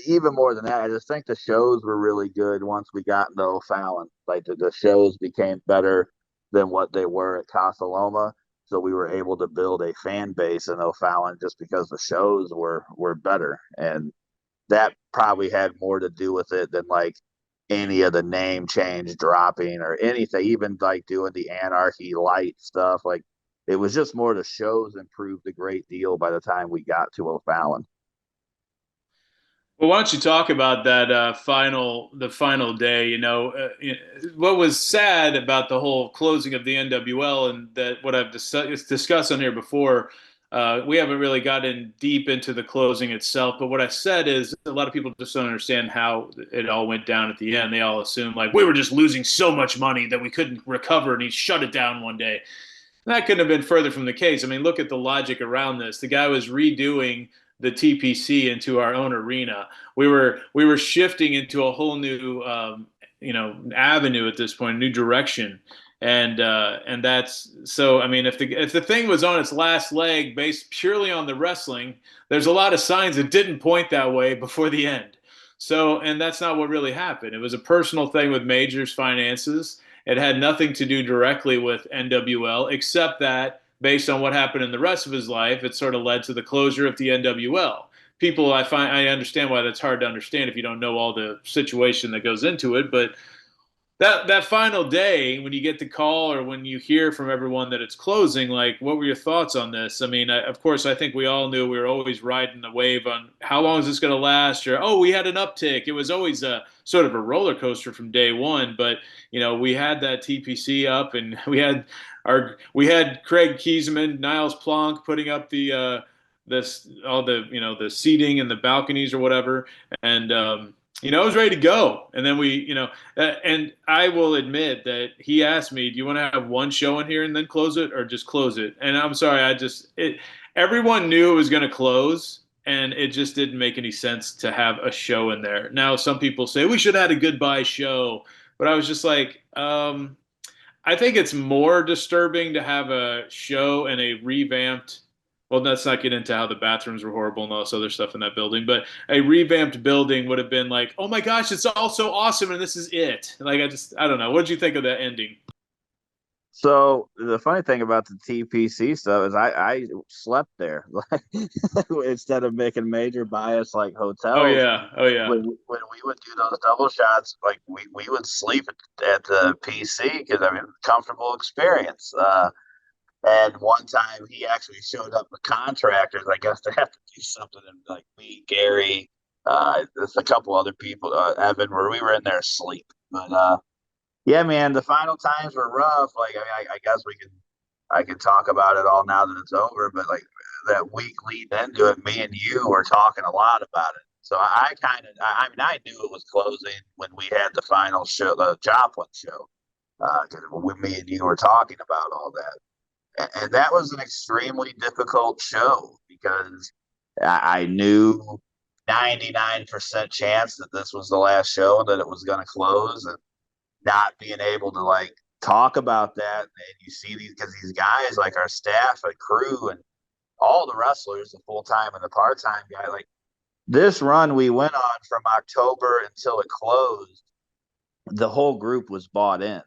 even more than that, I just think the shows were really good once we got into O'Fallon. Like the shows became better than what they were at Casa Loma. So we were able to build a fan base in O'Fallon just because the shows were better. And that probably had more to do with it than like any of the name change dropping or anything, even like doing the Anarchy light stuff. Like it was just more the shows improved a great deal by the time we got to O'Fallon. Well, why don't you talk about that the final day? What was sad about the whole closing of the NWL, and that what I've discussed on here before. We haven't really gotten deep into the closing itself, but what I said is a lot of people just don't understand how it all went down at the end. They all assume like we were just losing so much money that we couldn't recover, and he shut it down one day. That couldn't have been further from the case. I mean, look at the logic around this. The guy was redoing the TPC into our own arena. We were shifting into a whole new avenue at this point, a new direction, and that's so. I mean, if the thing was on its last leg based purely on the wrestling, there's a lot of signs that didn't point that way before the end. So, and that's not what really happened. It was a personal thing with Major's finances. It had nothing to do directly with NWL, except that based on what happened in the rest of his life, it sort of led to the closure of the NWL. People, I understand why that's hard to understand if you don't know all the situation that goes into it, but that final day when you get the call or when you hear from everyone that it's closing, like, what were your thoughts on this? I mean, of course, I think we all knew we were always riding the wave on how long is this going to last, or oh, we had an uptick. It was always a sort of a roller coaster from day one, but we had that TPC up, and we had Craig Kiesman, Niles Plonk putting up this all the seating and the balconies or whatever, and I was ready to go. And then and I will admit that he asked me, "Do you want to have one show in here and then close it, or just close it?" And I'm sorry, everyone knew it was going to close, and it just didn't make any sense to have a show in there. Now, some people say we should have had a goodbye show, but I was just like, I think it's more disturbing to have a show in a revamped. Well, let's not get into how the bathrooms were horrible and all this other stuff in that building, but a revamped building would have been like, oh my gosh, it's all so awesome, and this is it. Like, I don't know. What did you think of that ending? So the funny thing about the TPC stuff is I slept there instead of making major bias like Oh hotels. yeah, oh yeah. When we would do those double shots, like we would sleep at the PC because I mean comfortable experience. And one time he actually showed up with contractors. I guess they have to do something, and like me, Gary, there's a couple other people, Evan, where we were in there asleep. But yeah, man, the final times were rough. Like I guess I can talk about it all now that it's over. But like that week leading into it, me and you were talking a lot about it. So I mean, I knew it was closing when we had the final show, the Joplin show, because me and you were talking about all that, and that was an extremely difficult show because I knew 99% chance that this was the last show and that it was going to close, and not being able to like talk about that. And you see these because these guys, like our staff and crew and all the wrestlers, the full time and the part time guy, like this run we went on from October until it closed, the whole group was bought in.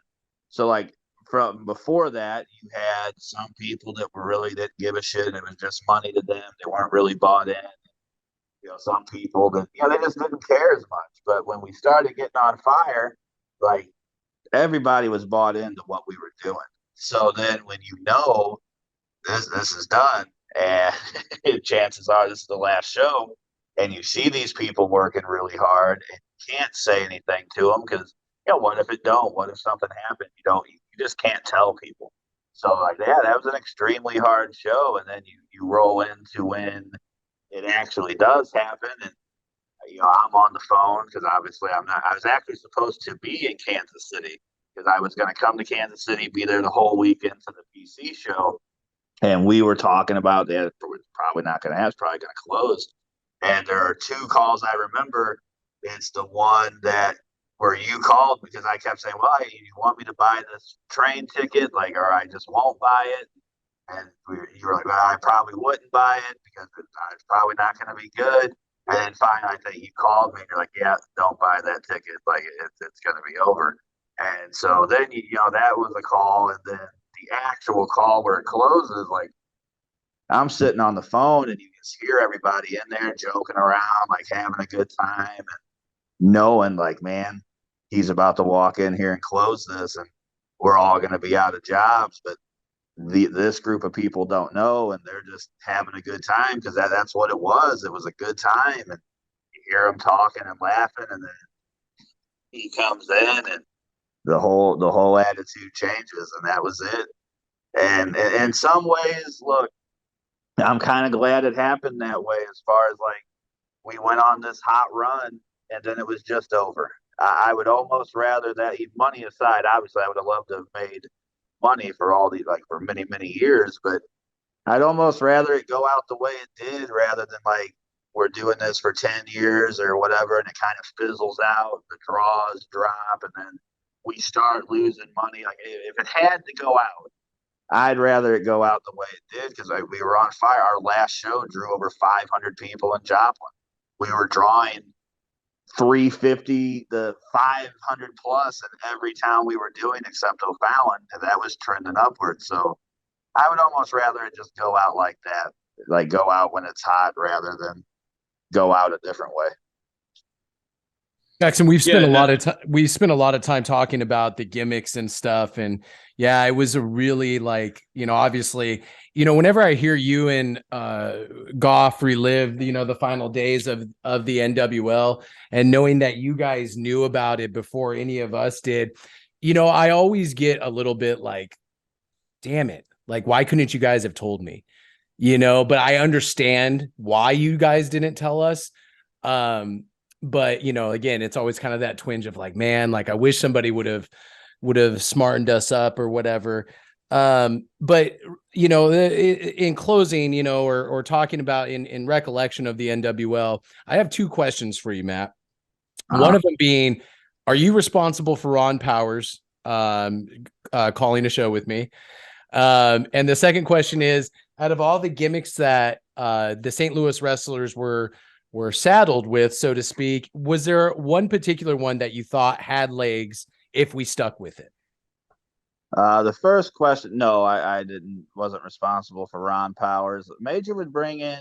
So like from before that, you had some people that were really didn't give a shit and it was just money to them. They weren't really bought in. Some people that they just didn't care as much. But when we started getting on fire, like everybody was bought into what we were doing. So then when this is done and chances are this is the last show and you see these people working really hard and you can't say anything to them because what if it don't? What if something happened? You just can't tell people. So like that was an extremely hard show. And then you roll into when it actually does happen and I'm on the phone because obviously I'm not. I was actually supposed to be in Kansas City because I was going to come to Kansas City, be there the whole weekend for the PC show, and we were talking about that. It's probably not going to happen. It's probably going to close. And there are two calls I remember. It's the one that where you called because I kept saying, "Well, you want me to buy this train ticket, like, or I just won't buy it." And you were like, "Well, I probably wouldn't buy it because it's probably not going to be good." And then finally, I think you called me and you're like, "Yeah, don't buy that ticket. Like, it's going to be over." And so then, that was a call. And then the actual call where it closes, like, I'm sitting on the phone and you just hear everybody in there joking around, like having a good time and knowing, like, man, he's about to walk in here and close this and we're all going to be out of jobs. But this group of people don't know and they're just having a good time because that's what it was. It was a good time. And you hear them talking and laughing and then he comes in and the whole attitude changes and that was it. And in some ways, look, I'm kind of glad it happened that way as far as like we went on this hot run and then it was just over. I would almost rather that, money aside, obviously I would have loved to have made money for all these, like, for many, many years. But I'd almost rather it go out the way it did rather than like we're doing this for 10 years or whatever and it kind of fizzles out, the draws drop, and then we start losing money. Like, if it had to go out, I'd rather it go out the way it did because we were on fire. Our last show drew over 500 people in Joplin. We were drawing 350 to 500 plus in every town we were doing except O'Fallon, and that was trending upward. So I would almost rather it just go out like that, like go out when it's hot rather than go out a different way. Jackson, we've spent a lot of time talking about the gimmicks and stuff, and yeah, it was a really, like, obviously, whenever I hear you and Goff relive, the final days of the NWL, and knowing that you guys knew about it before any of us did, I always get a little bit like, damn it, like, why couldn't you guys have told me? But I understand why you guys didn't tell us. But again, it's always kind of that twinge of like, man, like, I wish somebody would have smartened us up or whatever. But in closing, or talking about in recollection of the NWL, I have two questions for you, Matt. One of them being, are you responsible for Ron Powers calling a show with me? And the second question is, out of all the gimmicks that the St. Louis wrestlers were saddled with, so to speak, was there one particular one that you thought had legs if we stuck with it? The first question, no, I wasn't responsible for Ron Powers. Major would bring in,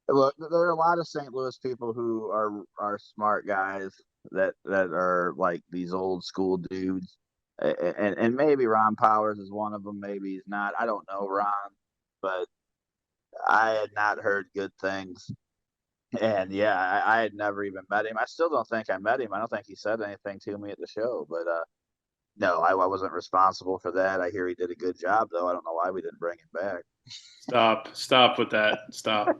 well, there are a lot of St. Louis people who are smart guys that are like these old school dudes. And maybe Ron Powers is one of them, maybe he's not. I don't know Ron, but I had not heard good things. And yeah, I had never even met him. I still don't think I met him. I don't think he said anything to me at the show. But no, I wasn't responsible for that. I hear he did a good job, though. I don't know why we didn't bring him back. Stop with that. Stop.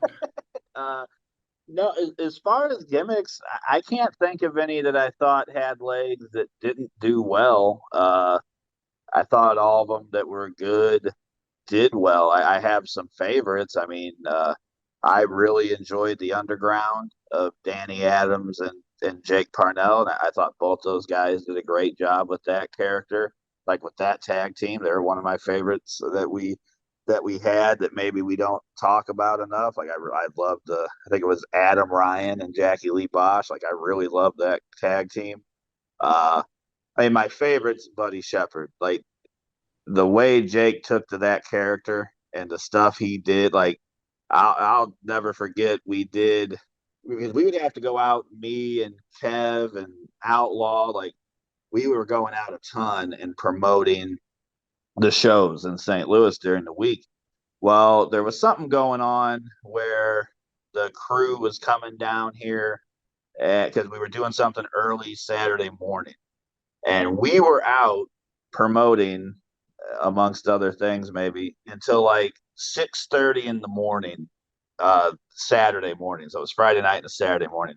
No, as far as gimmicks, I can't think of any that I thought had legs that didn't do well. I thought all of them that were good did well. I have some favorites. I mean, I really enjoyed the Underground of Danny Adams and Jake Parnell, and I thought both those guys did a great job with that character, like with that tag team. They're one of my favorites that we had that maybe we don't talk about enough. Like I loved I think it was Adam Ryan and Jackie Lee Bosch. Like I really loved that tag team. I mean, my favorite's Buddy Shepard. Like the way Jake took to that character and the stuff he did, like I'll never forget. Because we would have to go out, me and Kev and Outlaw, like we were going out a ton and promoting the shows in St. Louis during the week. Well, there was something going on where the crew was coming down here because we were doing something early Saturday morning, and we were out promoting, amongst other things, maybe until like 6:30 in the morning, Saturday morning. So it was Friday night and a Saturday morning.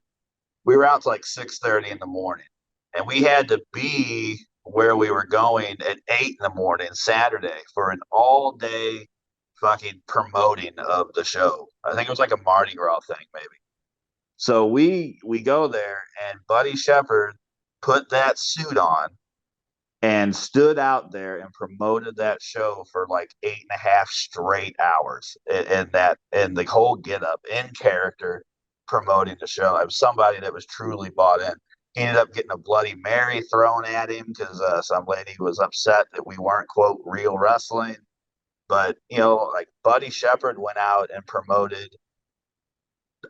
We were out to like 6:30 in the morning, and we had to be where we were going at 8 in the morning Saturday for an all day fucking promoting of the show. I think it was like a Mardi Gras thing, maybe. So we go there, and Buddy Shepard put that suit on and stood out there and promoted that show for like 8.5 straight hours in the whole get up in character promoting the show. I was somebody that was truly bought in. He ended up getting a Bloody Mary thrown at him because some lady was upset that we weren't, quote, real wrestling. But, like Buddy Shepard went out and promoted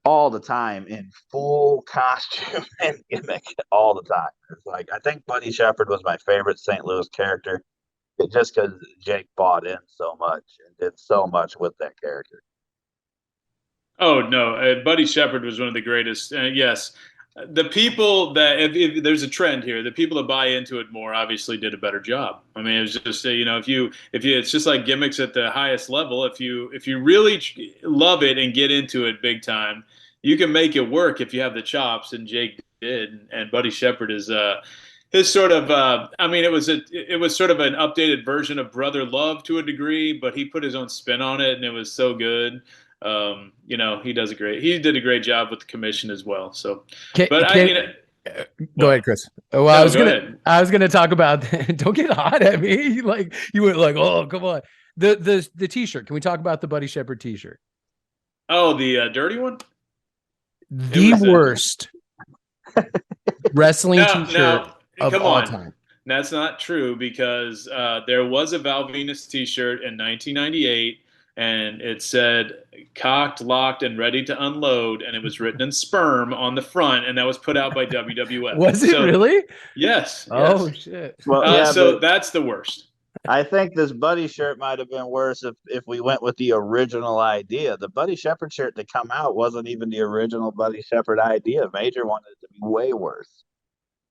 all the time in full costume and gimmick all the time. It's like, I think Buddy Shepard was my favorite St. Louis character just because Jake bought in so much and did so much with that character. Oh, no. Buddy Shepard was one of the greatest. Yes. The people that, if there's a trend here, the people that buy into it more obviously did a better job. I mean, it was just, if you, it's just like gimmicks at the highest level. If you really love it and get into it big time, you can make it work if you have the chops, and Jake did. And Buddy Shepard is, his sort of I mean it was sort of an updated version of Brother Love to a degree, but he put his own spin on it and it was so good. He did a great job with the commission as well. So but go ahead, Chris. Well, no, go ahead. I was gonna talk about don't get hot at me. Like you went like, oh come on. The t-shirt. Can we talk about the Buddy Shepherd t-shirt? Oh, the dirty one? The worst wrestling t-shirt of come all on. time. That's not true because there was a Val Venus t-shirt in 1998 and it said cocked, locked, and ready to unload, and it was written in sperm on the front, and that was put out by WWF. Was it really? Yes. Oh, shit. Well, so that's the worst. I think this Buddy shirt might have been worse if we went with the original idea. The Buddy Shepherd shirt to come out wasn't even the original Buddy Shepherd idea. Major wanted it to be way worse.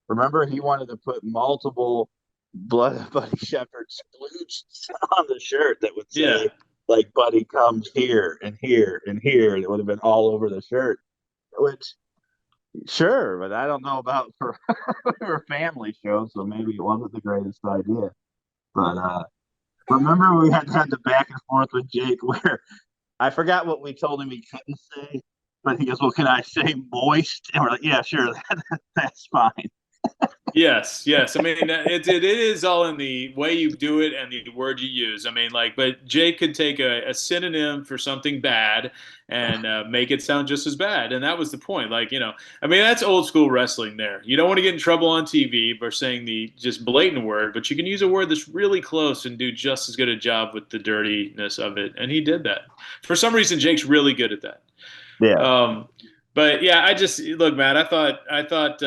Remember, he wanted to put multiple Buddy Shepherd splooges on the shirt that would say, like, Buddy comes here and here and here. And it would have been all over the shirt, which, sure, but I don't know about for a family show, so maybe it wasn't the greatest idea. But remember, we had the back and forth with Jake where I forgot what we told him he couldn't say, but he goes, "Well, can I say moist?" And we're like, "Yeah, sure, that's fine." Yes. I mean, it is all in the way you do it and the word you use. I mean, but Jake could take a synonym for something bad and make it sound just as bad. And that was the point. I mean, that's old school wrestling there. You don't want to get in trouble on TV by saying the just blatant word, but you can use a word that's really close and do just as good a job with the dirtiness of it. And he did that. For some reason, Jake's really good at that. Yeah. But yeah, look, Matt, I thought,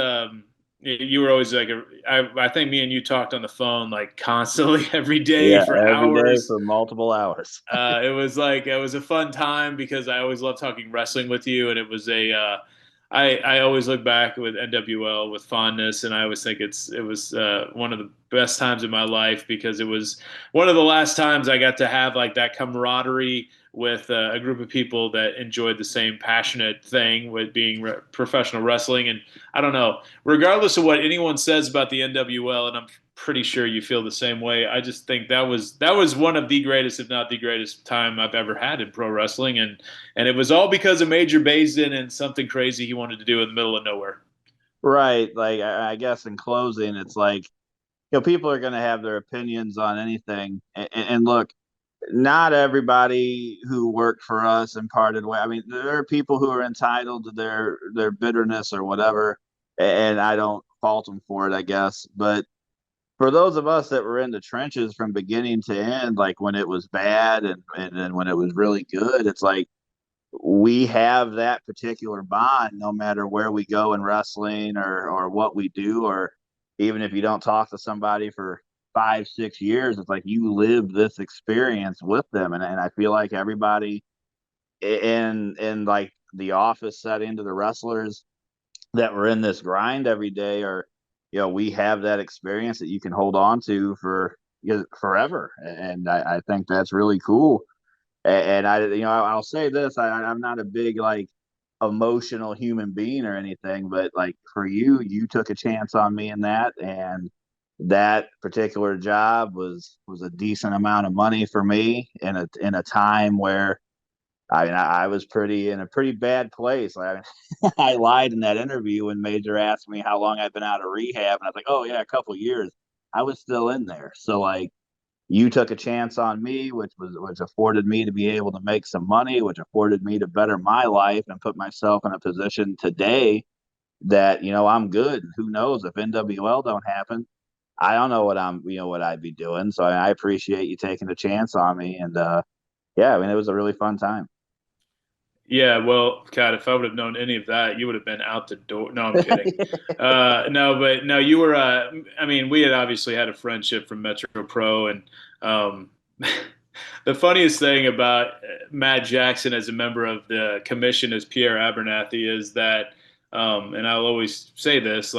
you were always I think me and you talked on the phone constantly every day for hours. Every day for multiple hours. It was a fun time because I always love talking wrestling with you, and it was I always look back with NWL with fondness, and I always think it was one of the best times of my life because it was one of the last times I got to have that camaraderie with a group of people that enjoyed the same passionate thing with being professional wrestling. And I don't know, regardless of what anyone says about the NWL, and I'm pretty sure you feel the same way, I just think that was one of the greatest, if not the greatest time I've ever had in pro wrestling. And it was all because of Major Basin and something crazy he wanted to do in the middle of nowhere. Right. I guess in closing, it's people are going to have their opinions on anything. And look, not everybody who worked for us and parted way. I mean, there are people who are entitled to their bitterness or whatever, and I don't fault them for it, I guess. But for those of us that were in the trenches from beginning to end, when it was bad and then when it was really good, it's we have that particular bond no matter where we go in wrestling or what we do, or even if you don't talk to somebody for 5-6 years, it's you live this experience with them. And I feel like everybody in the office setting to the wrestlers that were in this grind every day are, we have that experience that you can hold on to for forever. And I think that's really cool. And I'll say this, I'm not a big emotional human being or anything, but for you took a chance on me in that, and that particular job was a decent amount of money for me in a time where I was in a pretty bad place. I lied in that interview when Major asked me how long I've been out of rehab, and I was like, "Oh yeah, a couple years." I was still in there, so you took a chance on me, which afforded me to be able to make some money, which afforded me to better my life and put myself in a position today that I'm good. Who knows if NWL don't happen? I don't know what I'd be doing. So I appreciate you taking a chance on me. And yeah, I mean, it was a really fun time. Yeah, well, God, if I would have known any of that, you would have been out the door. No, I'm kidding. No, you were. I mean, we had obviously had a friendship from Metro Pro, and the funniest thing about Matt Jackson as a member of the commission as Pierre Abernathy is that, and I'll always say this,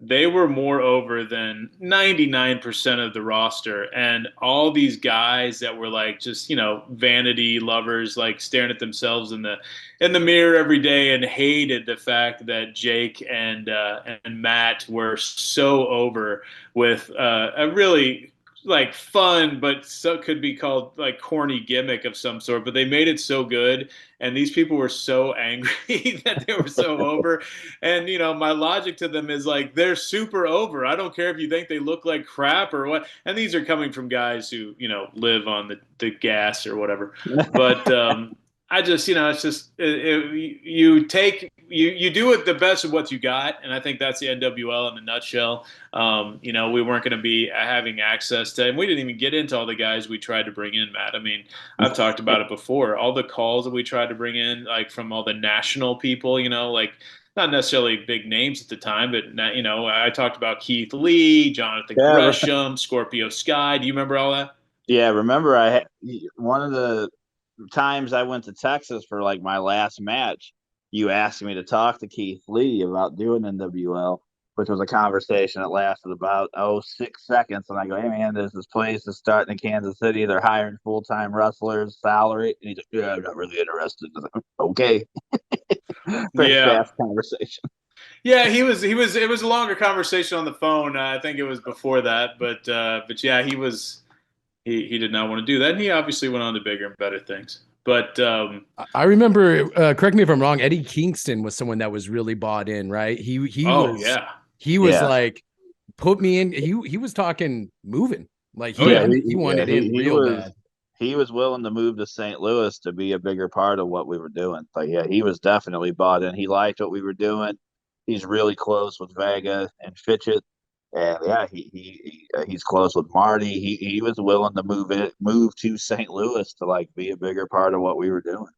they were more over than 99% of the roster. And all these guys that were like just, vanity lovers, like staring at themselves in the mirror every day and hated the fact that Jake and Matt were so over with a really like fun, but so could be called like corny gimmick of some sort. But they made it so good, and these people were so angry that they were so over. And my logic to them is like they're super over. I don't care if you think they look like crap or what. And these are coming from guys who live on the gas or whatever. But I just, it's just you take you do it the best of what you got, and I think that's the NWL in a nutshell. We weren't going to be having access to, and we didn't even get into all the guys we tried to bring in, Matt. I mean, I've talked about it before. All the calls that we tried to bring in, like from all the national people, like not necessarily big names at the time, but I talked about Keith Lee, Jonathan Yeah, Gresham, Scorpio Sky. Do you remember all that? yeah. Remember, one of the times I went to Texas for like my last match, you asked me to talk to Keith Lee about doing NWL, which was a conversation that lasted about 6 seconds. And I go, "Hey man, there's this place that's starting in Kansas City. They're hiring full-time wrestlers, salary." And he's like, "Yeah, I'm not really interested." I was like, okay, very Yeah. fast conversation. Yeah, he was. It was a longer conversation on the phone. I think it was before that, but yeah, he did not want to do that. And he obviously went on to bigger and better things. But I remember, correct me if I'm wrong, Eddie Kingston was someone that was really bought in, right? oh yeah, He was Yeah, like, put me in. He was talking moving. Like oh yeah. he yeah, wanted in he real was bad. he was willing to move to St. Louis to be a bigger part of what we were doing. But yeah, he was definitely bought in. He liked what we were doing. He's really close with Vega and Fitchett, and yeah, he's close with Marty. He was willing to move to St. Louis to like be a bigger part of what we were doing.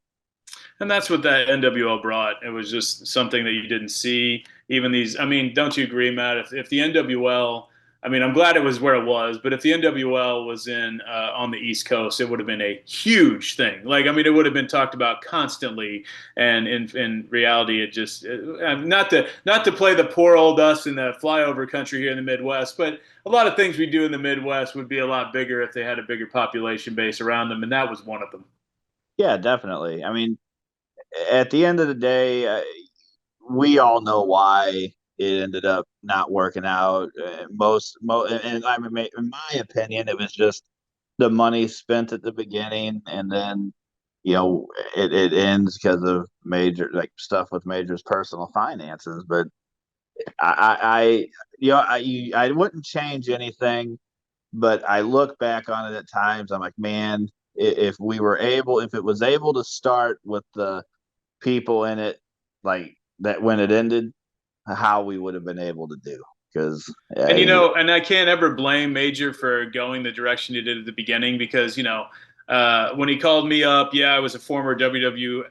And that's what that NWL brought. It was just something that you didn't see. Even these, I mean, don't you agree, Matt? If the NWL, I mean, I'm glad it was where it was, but if the NWL was in on the East Coast, it would have been a huge thing. Like, I mean, it would have been talked about constantly. And in reality, it just not to play the poor old us in the flyover country here in the Midwest, but a lot of things we do in the Midwest would be a lot bigger if they had a bigger population base around them, and that was one of them. Yeah, definitely. I mean, at the end of the day, we all know why it ended up not working out. And I mean, in my opinion, it was just the money spent at the beginning, and then it ends because of major like stuff with Major's personal finances. But I I wouldn't change anything. But I look back on it at times. I'm like, man, if it was able to start with the people in it like that when it ended, how we would have been able to do. Because And and I can't ever blame Major for going the direction he did at the beginning because when he called me up, yeah, I was a former WWF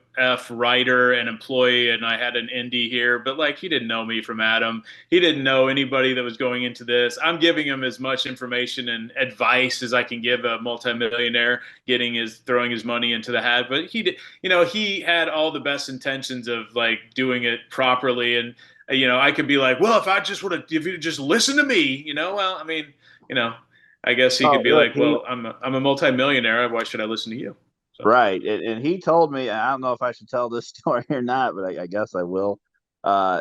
writer and employee, and I had an indie here, but like he didn't know me from Adam. He didn't know anybody that was going into this. I'm giving him as much information and advice as I can give a multimillionaire throwing his money into the hat. But he did, he had all the best intentions of like doing it properly and I could be like, well, if you just listen to me, well, I mean, you know, I guess he oh could be look, like, well, I'm a multimillionaire. Why should I listen to you? So, right, and he told me, I don't know if I should tell this story or not, but I guess I will.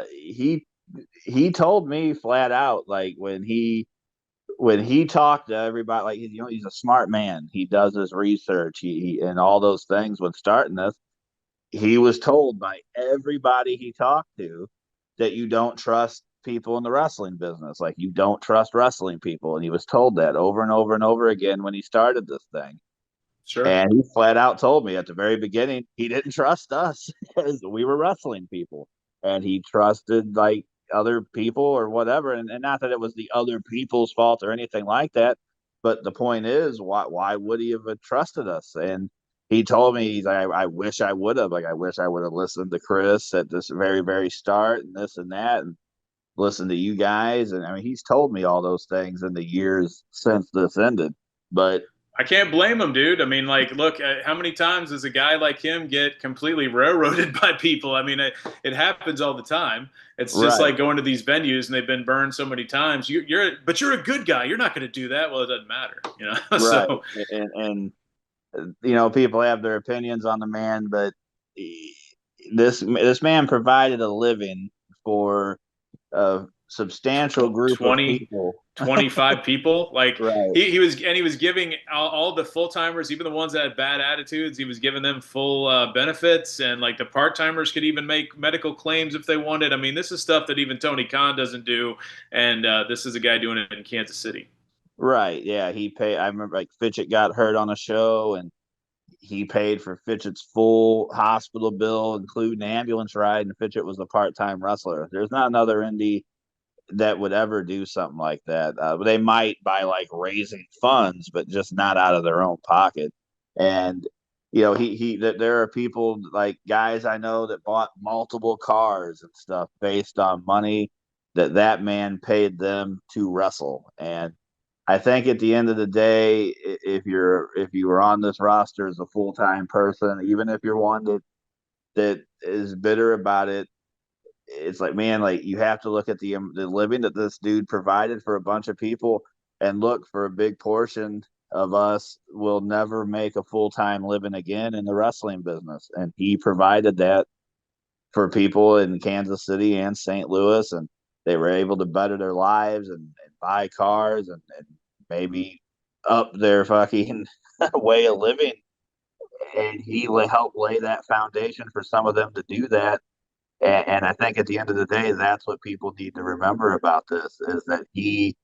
He told me flat out, like when he talked to everybody, like he's a smart man. He does his research, he and all those things. When starting this, he was told by everybody he talked to that you don't trust people in the wrestling business. Like you don't trust wrestling people. And he was told that over and over and over again when he started this thing. sure. And he flat out told me at the very beginning he didn't trust us because we were wrestling people. And he trusted like other people or whatever. And not that it was the other people's fault or anything like that. But the point is, why would he have trusted us? And he told me, he's like, I wish I would have. Like, I wish I would have listened to Chris at this very, very start and this and that. And listened to you guys. And I mean, he's told me all those things in the years since this ended. But I can't blame him, dude. I mean, like, look, how many times does a guy like him get completely railroaded by people? I mean, it happens all the time. It's just Right. like going to these venues and they've been burned so many times. But you're a good guy. You're not going to do that. Well, it doesn't matter, you know. Right. So And people have their opinions on the man, but this man provided a living for a substantial group of 20, people. 25 people. Like Right. he was giving all the full timers, even the ones that had bad attitudes, he was giving them full benefits, and like the part timers could even make medical claims if they wanted. I mean, this is stuff that even Tony Khan doesn't do, and this is a guy doing it in Kansas City. Right. Yeah. He paid. I remember like Fitchett got hurt on a show, and he paid for Fitchett's full hospital bill, including ambulance ride. And Fitchett was a part-time wrestler. There's not another indie that would ever do something like that. They might by like raising funds, but just not out of their own pocket. And there are people like guys I know that bought multiple cars and stuff based on money that man paid them to wrestle. And I think at the end of the day, if you were on this roster as a full time person, even if you're one that is bitter about it, it's like, man, like you have to look at the living that this dude provided for a bunch of people, and look, for a big portion of us will never make a full time living again in the wrestling business, and he provided that for people in Kansas City and St. Louis, and they were able to better their lives and buy cars and maybe up their fucking way of living. And he helped lay that foundation for some of them to do that. And I think at the end of the day, that's what people need to remember about this, is that he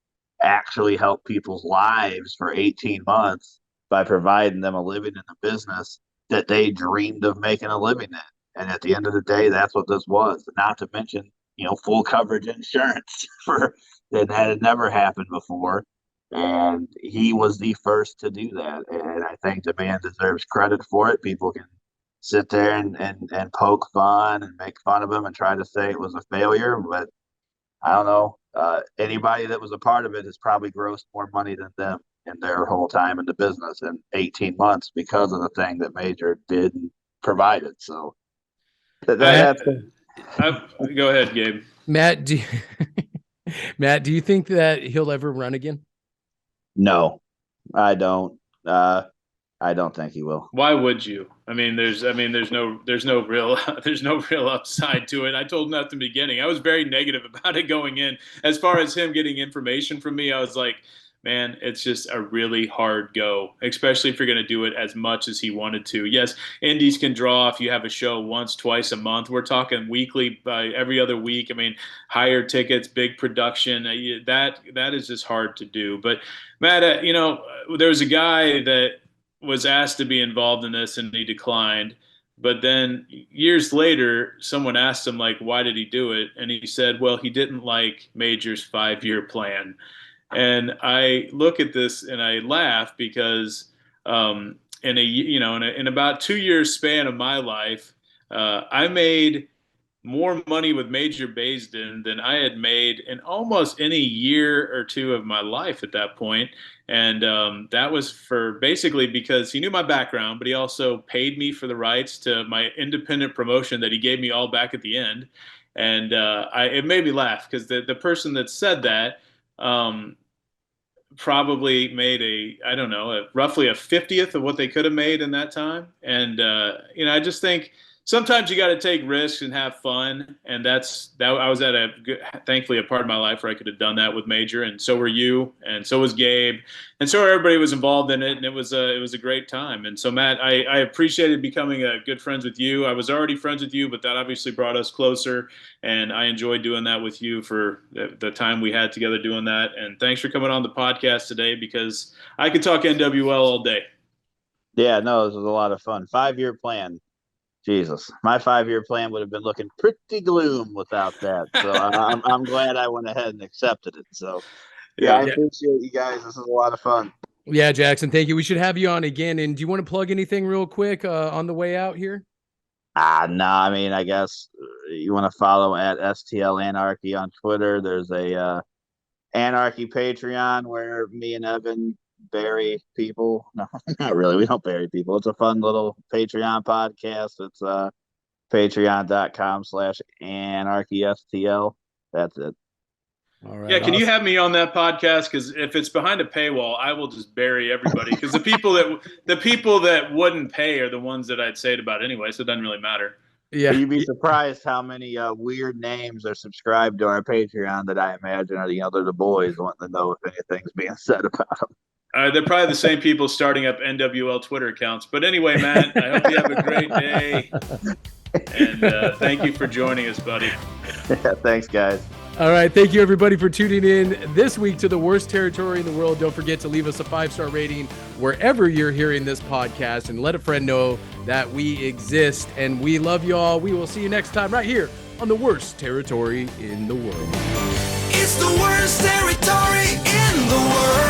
actually helped people's lives for 18 months by providing them a living in a business that they dreamed of making a living in. And at the end of the day, that's what this was. Not to mention, full coverage insurance for that had never happened before. And he was the first to do that. And I think the man deserves credit for it. People can sit there and poke fun and make fun of him and try to say it was a failure, but I don't know. Anybody that was a part of it has probably grossed more money than them in their whole time in the business in 18 months because of the thing that Major did and provided. So that's Go ahead, Gabe. Matt, Matt, do you think that he'll ever run again? No, I don't. I don't think he will. Why would you? There's no real there's no real upside to it. I told him at the beginning. I was very negative about it going in. As far as him getting information from me, I was like, man, it's just a really hard go, especially if you're going to do it as much as he wanted to. Yes, indies can draw if you have a show once, twice a month. We're talking weekly, every other week. Higher tickets, big production. That is just hard to do. But Matt, there was a guy that was asked to be involved in this and he declined. But then years later, someone asked him, like, why did he do it? And he said, well, he didn't like Major's 5-year plan. And I look at this and I laugh because in about 2 years span of my life, I made more money with Major Baisden than I had made in almost any year or two of my life at that point. And that was for basically because he knew my background, but he also paid me for the rights to my independent promotion that he gave me all back at the end. And it made me laugh because the person that said that probably made roughly a 50th of what they could have made in that time. And, I just think sometimes you got to take risks and have fun. And that I was at thankfully a part of my life where I could have done that with Major, and so were you, and so was Gabe, and so everybody was involved in it. And it was a great time. And so Matt, I appreciated becoming good friends with you. I was already friends with you, but that obviously brought us closer. And I enjoyed doing that with you for the time we had together doing that. And thanks for coming on the podcast today, because I could talk NWL all day. Yeah, no, this was a lot of fun. 5-year plan. Jesus, my 5-year plan would have been looking pretty gloom without that. So I'm glad I went ahead and accepted it. So yeah, I appreciate you guys. This is a lot of fun. Yeah, Jackson, thank you. We should have you on again. And do you want to plug anything real quick on the way out here? No, I guess you want to follow at STL Anarchy on Twitter. There's a Anarchy Patreon where me and Evan bury people. No, not really. We don't bury people. It's a fun little Patreon podcast. It's patreon.com/anarchystl. That's it. All right. Yeah, can you have me on that podcast? Because if it's behind a paywall, I will just bury everybody. Because the people that wouldn't pay are the ones that I'd say it about anyway, so it doesn't really matter. Yeah, You'd be surprised how many weird names are subscribed to our Patreon that I imagine are they're the boys wanting to know if anything's being said about them. They're probably the same people starting up NWL Twitter accounts. But anyway, Matt, I hope you have a great day. And thank you for joining us, buddy. Yeah, thanks, guys. All right. Thank you, everybody, for tuning in this week to the worst territory in the world. Don't forget to leave us a 5-star rating wherever you're hearing this podcast and let a friend know that we exist. And we love you all. We will see you next time right here on the worst territory in the world. It's the worst territory in the world.